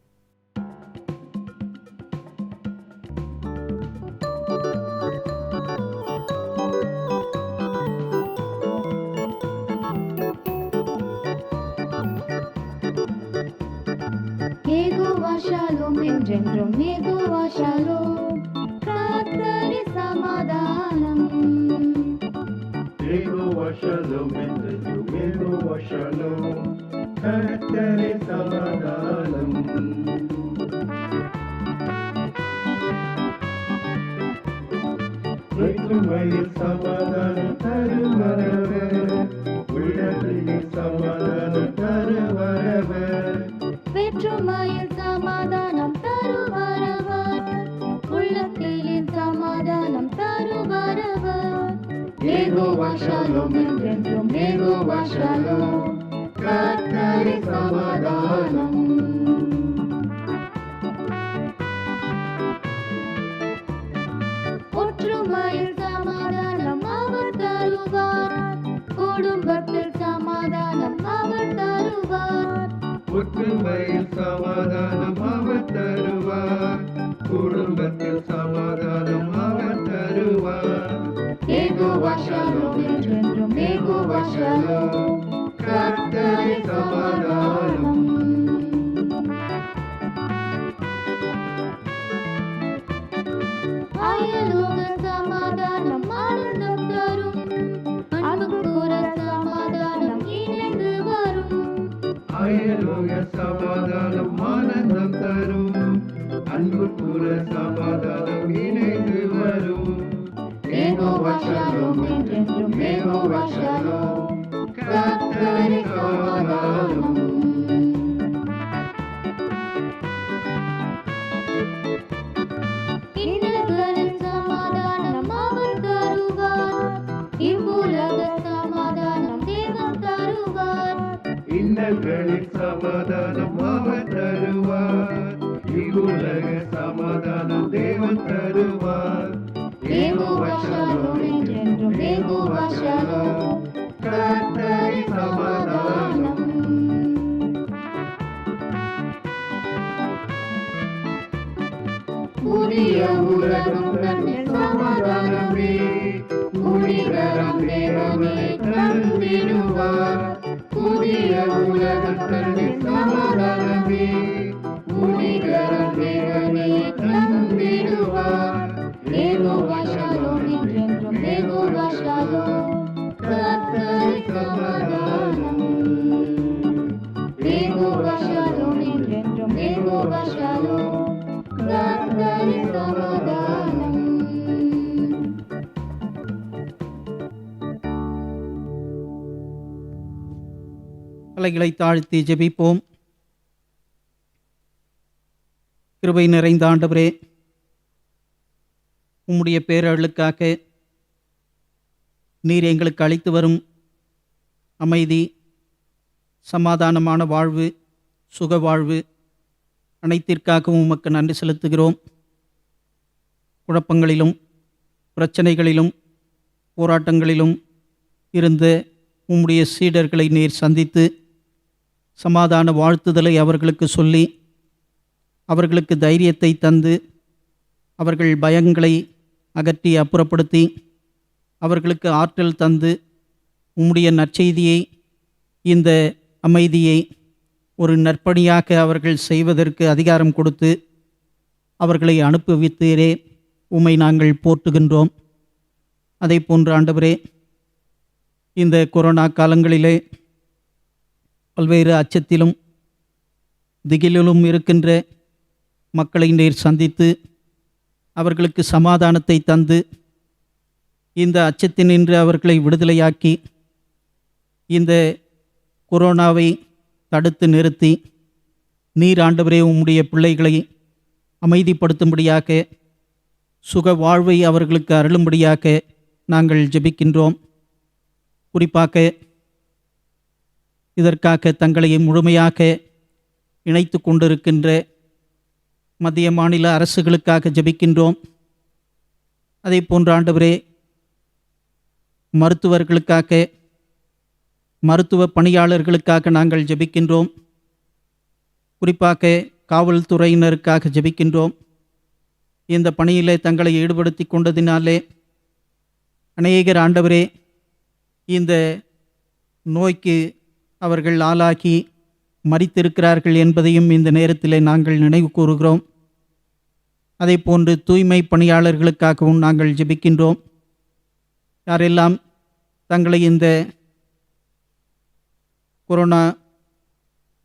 யெகோவா ஷாலோம் என்றென்றும், யெகோவா ஷாலோம், கர்த்தரே சமாதானம். யெகோவா ஷாலோம் என்றென்றும், யெகோவா ஷாலோம், கர்த்தரே சமாதானம். வேற்றுமையில் சமாதானம் தருவரவர், உள்ளத்தில் சமாதானம் தருவரவர். வேற்றுமையில் சமாதானம் தருவரவர், உள்ளத்திலே சமாதானம் தருவரவர். யெகோவா ஷாலோம் என்றென்றும், யெகோவா ஷாலோம், கர்த்தரே சமாதானம். ஒற்றுமையில் சமாதானம் அவர் தருவார், குடும்பத்தில் சமாதானம் அவர் தருவார். ஒற்றுமையில் சமாதானம் அவர் தருவார், குடும்பத்தில் சமாதானம் அவர் தருவார். யெகோவா ஷாலோம் என்றென்றும், யெகோவா ஷாலோம், கர்த்தரே சமாதானம். அயலோக சமாதானம் ஆனந்தம் தரும், அன்புக்கூற சமாதானம் இணைந்து வரும். அயலோக சமாதானம் ஆனந்தம் தரும், அன்பு கூற சமாதானம் இணைந்து வரும். யெகோவா ஷாலோம் என்றென்றும், யெகோவா ஷாலோம், கர்த்தரே சமாதானம். இன்னல்களின் சமாதானம் அவர் தருவார், இவ்வுலக சமாதானம் தேவன் தருவார். இன்னல்களில் சமாதானம் அவர் தருவார், இவ்வுலக சமாதானம் தேவன் தருவார். யெகோவா ஷாலோம் என்றென்றும், யெகோவா ஷாலோம், கர்த்தரே சமாதானம். புதிய உலகம் தன்னில் சமாதானமே, புனிதரம் தேவனை தந்திடுவார். புதிய உலகத்தனின் சமாதானமே புனிதர் தேவனே தந்திடுவார். யெகோவா ஷாலோம் என்றென்றும் யெகோவா ஷாலோம். கர்த்தரின் சமாதானம். யெகோவா ஷாலோம் என்றென்றும் யெகோவா ஷாலோம். கர்த்தரின் சமாதானம். தலைகளை தாழ்த்தி ஜெபிப்போம். கிருபை நிறைந்த ஆண்டவரே, உம்முடைய பேரருளுக்காக நீர் எங்களுக்கு அளித்து வரும் அமைதி, சமாதானமான வாழ்வு, சுக வாழ்வு அனைத்திற்காகவும் உமக்கு நன்றி செலுத்துகிறோம். குழப்பங்களிலும் பிரச்சனைகளிலும் போராட்டங்களிலும் இருந்த உம்முடைய சீடர்களை நீர் சந்தித்து சமாதான வாழ்த்துதலை அவர்களுக்கு சொல்லி அவர்களுக்கு தைரியத்தை தந்து அவர்கள் பயங்களை அகற்றி அப்புறப்படுத்தி அவர்களுக்கு ஆற்றல் தந்து உம்முடைய நற்செய்தியை, இந்த அமைதியை ஒரு நற்பணியாக அவர்கள் செய்வதற்கு அதிகாரம் கொடுத்து அவர்களை அனுப்புவித்தீரே, உம்மை நாங்கள் போற்றுகின்றோம். அதை போன்ற ஆண்டவரே, இந்த கொரோனா காலங்களிலே பல்வேறு அச்சத்திலும் திகிலிலும் இருக்கின்ற மக்களை நீர் சந்தித்து அவர்களுக்கு சமாதானத்தை தந்து இந்த அச்சத்தினின்று அவர்களை விடுதலையாக்கி இந்த கொரோனாவை தடுத்து நிறுத்தி நீர் ஆண்டவரே உம்முடைய பிள்ளைகளை அமைதிப்படுத்தும்படியாக சுக வாழ்வை அவர்களுக்கு அருளும்படியாக நாங்கள் ஜெபிக்கின்றோம். குறிப்பாக இதற்காக தங்களை முழுமையாக இணைத்து கொண்டிருக்கின்ற மத்திய மாநில அரசுகளுக்காக ஜெபிக்கின்றோம். அதே போன்ற ஆண்டவரே, மருத்துவர்களுக்காக, மருத்துவ பணியாளர்களுக்காக நாங்கள் ஜெபிக்கின்றோம். குறிப்பாக காவல்துறையினருக்காக ஜெபிக்கின்றோம். இந்த பணியிலே தங்களை ஈடுபடுத்தி கொண்டதினாலே அநேகர் ஆண்டவரே இந்த நோய்க்கு அவர்கள் ஆளாகி மரித்திருக்கிறார்கள் என்பதையும் இந்த நேரத்திலே நாங்கள் நினைவு கூறுகிறோம். அதே போன்று தூய்மை பணியாளர்களுக்காகவும் நாங்கள் ஜெபிக்கின்றோம். யாரெல்லாம் தங்களை இந்த கொரோனா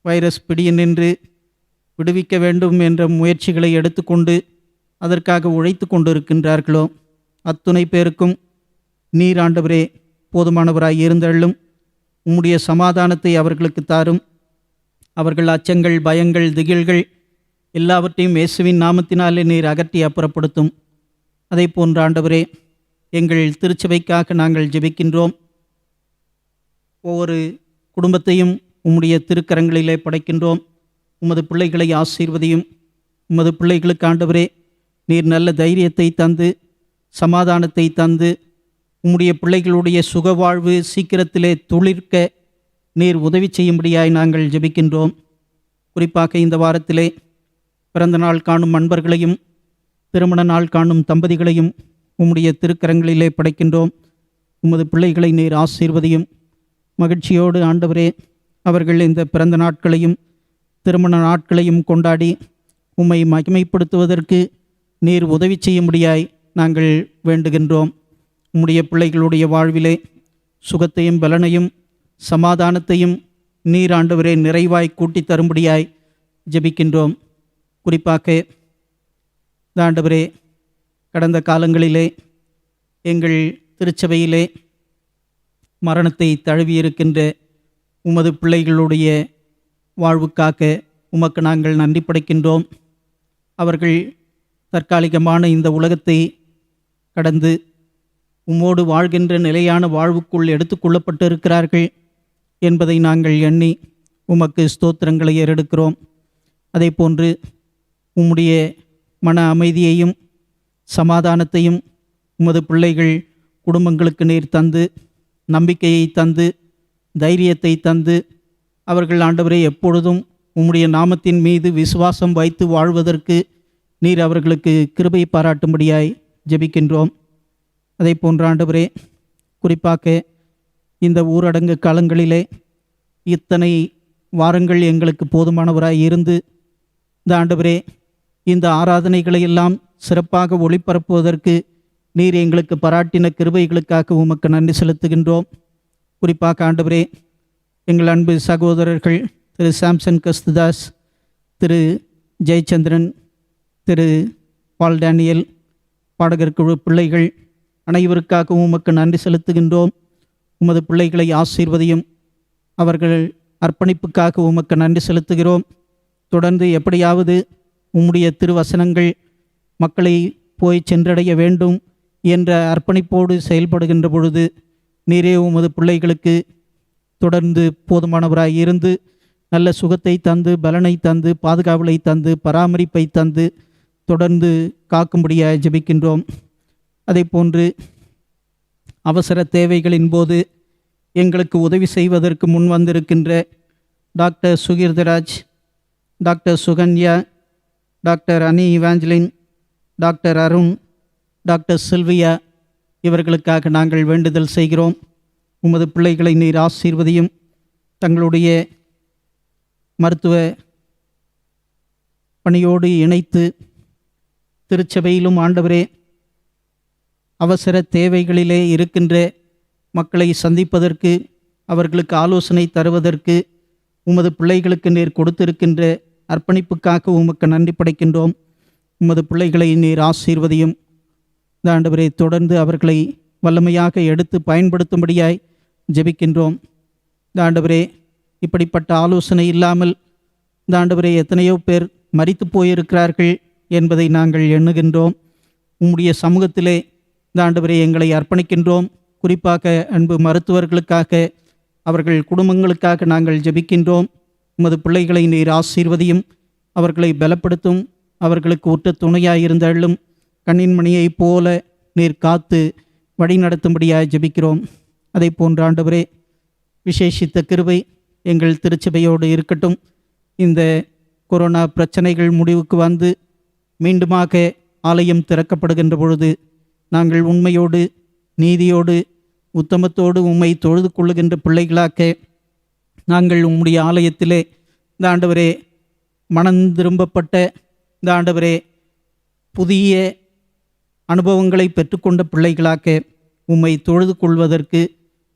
வைரஸ் பிடியினின்று விடுவிக்க வேண்டும் என்ற முயற்சிகளை எடுத்துக்கொண்டு அதற்காக உழைத்து கொண்டிருக்கின்றார்களோ அத்துணை பேருக்கும் நீர் ஆண்டவரே போதுமானவராய் இருந்தள்ளும். உம்முடைய சமாதானத்தை அவர்களுக்கு தாரும். அவர்கள் அச்சங்கள், பயங்கள், திகில்கள் எல்லாவற்றையும் இயேசுவின் நாமத்தினாலே நீர் அகற்றி அப்புறப்படுத்தும். அதை போன்ற ஆண்டவரே, எங்கள் திருச்சபைக்காக நாங்கள் ஜெபிக்கின்றோம். ஒவ்வொரு குடும்பத்தையும் உம்முடைய திருக்கரங்களிலே படைக்கின்றோம். உமது பிள்ளைகளை ஆசீர்வதியும். உமது பிள்ளைகளுக்கு ஆண்டவரே நீர் நல்ல தைரியத்தை தந்து சமாதானத்தை தந்து உம்முடைய பிள்ளைகளுடைய சுகவாழ்வு சீக்கிரத்திலே துளிர்க்க நீர் உதவி செய்யும்படியாய் நாங்கள் ஜெபிக்கின்றோம். குறிப்பாக இந்த வாரத்திலே பிறந்த நாள் காணும் அன்பர்களையும் திருமண நாள் காணும் தம்பதிகளையும் உம்முடைய திருக்கரங்களிலே படைக்கின்றோம். உமது பிள்ளைகளை நீர் ஆசீர்வதியும். மகிழ்ச்சியோடு ஆண்டவரே அவர்கள் இந்த பிறந்த நாட்களையும் திருமண நாட்களையும் கொண்டாடி உம்மை மகிமைப்படுத்துவதற்கு நீர் உதவி செய்யும்படியாய் நாங்கள் வேண்டுகின்றோம். உம்முடைய பிள்ளைகளுடைய வாழ்விலே சுகத்தையும் பலனையும் சமாதானத்தையும் நீர் ஆண்டவரே நிறைவாய் கூட்டி தரும்படியாய் ஜெபிக்கின்றோம். குறிப்பாக ஆண்டவரே கடந்த காலங்களிலே எங்கள் திருச்சபையிலே மரணத்தை தழுவியிருக்கின்ற உமது பிள்ளைகளுடைய வாழ்வுக்காக உமக்கு நாங்கள் நன்றி படைக்கின்றோம். அவர்கள் தற்காலிகமான இந்த உலகத்தை கடந்து உம்மோடு வாழ்கின்ற நிலையான வாழ்வுக்குள் எடுத்துக்கொள்ளப்பட்டு இருக்கிறார்கள் என்பதை நாங்கள் எண்ணி உமக்கு ஸ்தோத்திரங்களை ஏறெடுக்கிறோம். அதே போன்று உம்முடைய மன அமைதியையும் சமாதானத்தையும் உமது பிள்ளைகள் குடும்பங்களுக்கு நீர் தந்து நம்பிக்கையை தந்து தைரியத்தை தந்து அவர்கள் ஆண்டவரை எப்பொழுதும் உம்முடைய நாமத்தின் மீது விசுவாசம் வைத்து வாழ்வதற்கு நீர் அவர்களுக்கு கிருபை பாராட்டும்படியாய் ஜெபிக்கின்றோம். அதை போன்ற ஆண்டவரே குறிப்பாக இந்த ஊரடங்கு காலங்களிலே இத்தனை வாரங்கள் எங்களுக்கு போதுமானவராய் இருந்து இந்த ஆண்டவரே இந்த ஆராதனைகளை எல்லாம் சிறப்பாக ஒளிபரப்புவதற்கு நீர் எங்களுக்கு பாராட்டின கிருபைகளுக்காக உமக்கு நன்றி செலுத்துகின்றோம். குறிப்பாக ஆண்டவரே, எங்கள் அன்பு சகோதரர்கள் திரு சாம்சன் கஸ்துதாஸ், திரு ஜெயச்சந்திரன், திரு பால் டேனியல், பாடகர் குழு பிள்ளைகள் அனைவருக்காக உமக்கு நன்றி செலுத்துகின்றோம். உமது பிள்ளைகளை ஆசீர்வதியும். அவர்கள் அர்ப்பணிப்புக்காக உமக்கு நன்றி செலுத்துகிறோம். தொடர்ந்து எப்படியாவது உம்முடைய திருவசனங்கள் மக்களை போய் சென்றடைய வேண்டும் என்ற அர்ப்பணிப்போடு செயல்படுகின்ற பொழுது நீரே உமது பிள்ளைகளுக்கு தொடர்ந்து போதுமானவராய் இருந்து நல்ல சுகத்தை தந்து, பலனை தந்து, பாதுகாவலை தந்து, பராமரிப்பை தந்து தொடர்ந்து காக்கும்படியாக ஜெபிக்கின்றோம். அதே போன்று அவசர தேவைகளின் போது எங்களுக்கு உதவி செய்வதற்கு முன் வந்திருக்கின்ற doctor Sugirtharaj, doctor Sukanya, doctor Annie Evangeline, doctor Arun, doctor Sylvia, இவர்களுக்காக நாங்கள் வேண்டுதல் செய்கிறோம். உமது பிள்ளைகளை நீர் ஆசீர்வதியும். தங்களுடைய மருத்துவ பணியோடு இணைத்து திருச்சபையிலும் ஆண்டவரே அவசர தேவைகளிலே இருக்கின்ற மக்களை சந்திப்பதற்கு, அவர்களுக்கு ஆலோசனை தருவதற்கு உமது பிள்ளைகளுக்கு நீர் கொடுத்திருக்கின்ற அர்ப்பணிப்புக்காக உமக்கு நன்றி படைக்கின்றோம். உமது பிள்ளைகளை நீர் ஆசீர்வதியும். இந்த ஆண்டவரே தொடர்ந்து அவர்களை வல்லமையாக எடுத்து பயன்படுத்தும்படியாய் ஜெபிக்கின்றோம். இந்த ஆண்டவரே இப்படிப்பட்ட ஆலோசனை இல்லாமல் இந்த ஆண்டவரே எத்தனையோ பேர் மரித்து போயிருக்கிறார்கள் என்பதை நாங்கள் எண்ணுகின்றோம். உம்முடைய சமூகத்திலே இந்த ஆண்டவரே எங்களை அர்ப்பணிக்கின்றோம். குறிப்பாக அன்பு மருத்துவர்களுக்காக, அவர்கள் குடும்பங்களுக்காக நாங்கள் ஜெபிக்கின்றோம். உமது பிள்ளைகளை நீர் ஆசீர்வதியும். அவர்களை பலப்படுத்தும். அவர்களுக்கு உற்ற துணையாயிருந்தாலும் கண்ணின் மணியைப் போல நீர் காத்து வழி நடத்தும்படியாக ஜெபிக்கிறோம். அதை போன்ற ஆண்டவரே விசேஷித்த கிருபை எங்கள் திருச்சபையோடு இருக்கட்டும். இந்த கொரோனா பிரச்சனைகள் முடிவுக்கு வந்து மீண்டுமாக ஆலயம் திறக்கப்படுகின்ற பொழுது நாங்கள் உண்மையோடு, நீதியோடு, உத்தமத்தோடு உம்மை தொழுது கொள்ளுகின்ற பிள்ளைகளாக்க நாங்கள் உம்முடைய ஆலயத்திலே இந்த ஆண்டவரே மனம் திரும்பப்பட்ட இந்த ஆண்டவரே புதிய அனுபவங்களை பெற்றுக்கொண்ட பிள்ளைகளாக்க உம்மை தொழுது கொள்வதற்கு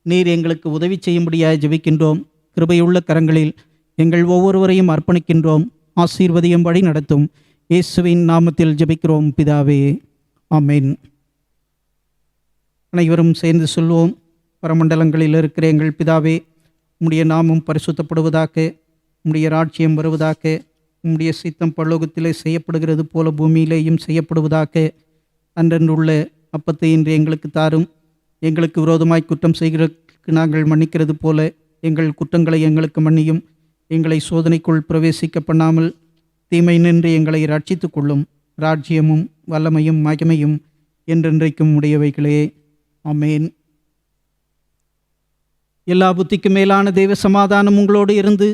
நீர் எங்களுக்கு உதவி செய்யும்படியாக ஜெபிக்கின்றோம். கிருபையுள்ள கரங்களில் எங்கள் ஒவ்வொருவரையும் அர்ப்பணிக்கின்றோம். ஆசீர்வதியும் வழி நடத்தும். இயேசுவின் நாமத்தில் ஜெபிக்கிறோம் பிதாவே, ஆமென். அனைவரும் சேர்ந்து சொல்வோம். பரமண்டலங்களில் இருக்கிற எங்கள் பிதாவே, உம்முடைய நாமம் பரிசுத்தப்படுவதாக, உம்முடைய ராஜ்யம் வருவதாக, உம்முடைய சித்தம் பரலோகத்திலே செய்யப்படுகிறது போல பூமியிலேயும் செய்யப்படுவதாக. அன்றன்றுள்ள அப்பத்தை இன்று எங்களுக்கு தாரும். எங்களுக்கு விரோதமாய் குற்றம் செய்கிறதுக்கு நாங்கள் மன்னிக்கிறது போல எங்கள் குற்றங்களை எங்களுக்கு மன்னியும். எங்களை சோதனைக்குள் பிரவேசிக்க பண்ணாமல் தீமை நின்று எங்களை ரட்சித்து கொள்ளும். ராஜ்யமும் வல்லமையும் மகிமையும் என்றென்றைக்கும் உடையவைகளே, ஆமென். எல்லா புத்திக்கும் மேலான தேவ சமாதானம் உங்களோடு இருந்து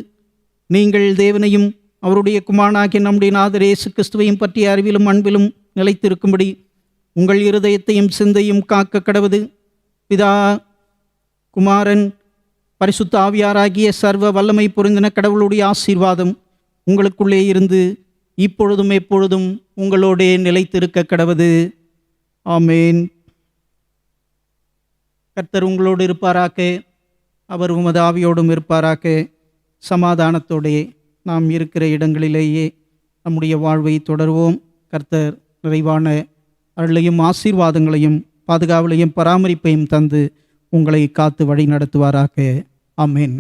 நீங்கள் தேவனையும் அவருடைய குமாரனாகிய நம்முடைய நாதர் இயேசு கிறிஸ்துவையும் பற்றிய அறிவிலும் அன்பிலும் நிலைத்திருக்கும்படி உங்கள் இருதயத்தையும் சிந்தையும் காக்க கடவது. பிதா, குமாரன், பரிசுத்த ஆவியாராகிய சர்வ வல்லமை பொருந்தின கடவுளுடைய ஆசீர்வாதம் உங்களுக்குள்ளே இருந்து இப்பொழுதும் எப்பொழுதும் உங்களோடே நிலைத்திருக்க கடவது. ஆமேன். கர்த்தர் உங்களோடு இருப்பாராக. அவர் உமது ஆவியோடும் இருப்பாராக. சமாதானத்தோடே நாம் இருக்கிற இடங்களிலேயே நம்முடைய வாழ்வை தொடர்வோம். கர்த்தர் நிறைவான அருளையும் ஆசீர்வாதங்களையும் பாதுகாவலையும் பராமரிப்பையும் தந்து உங்களை காத்து வழி நடத்துவாராக. ஆமென்.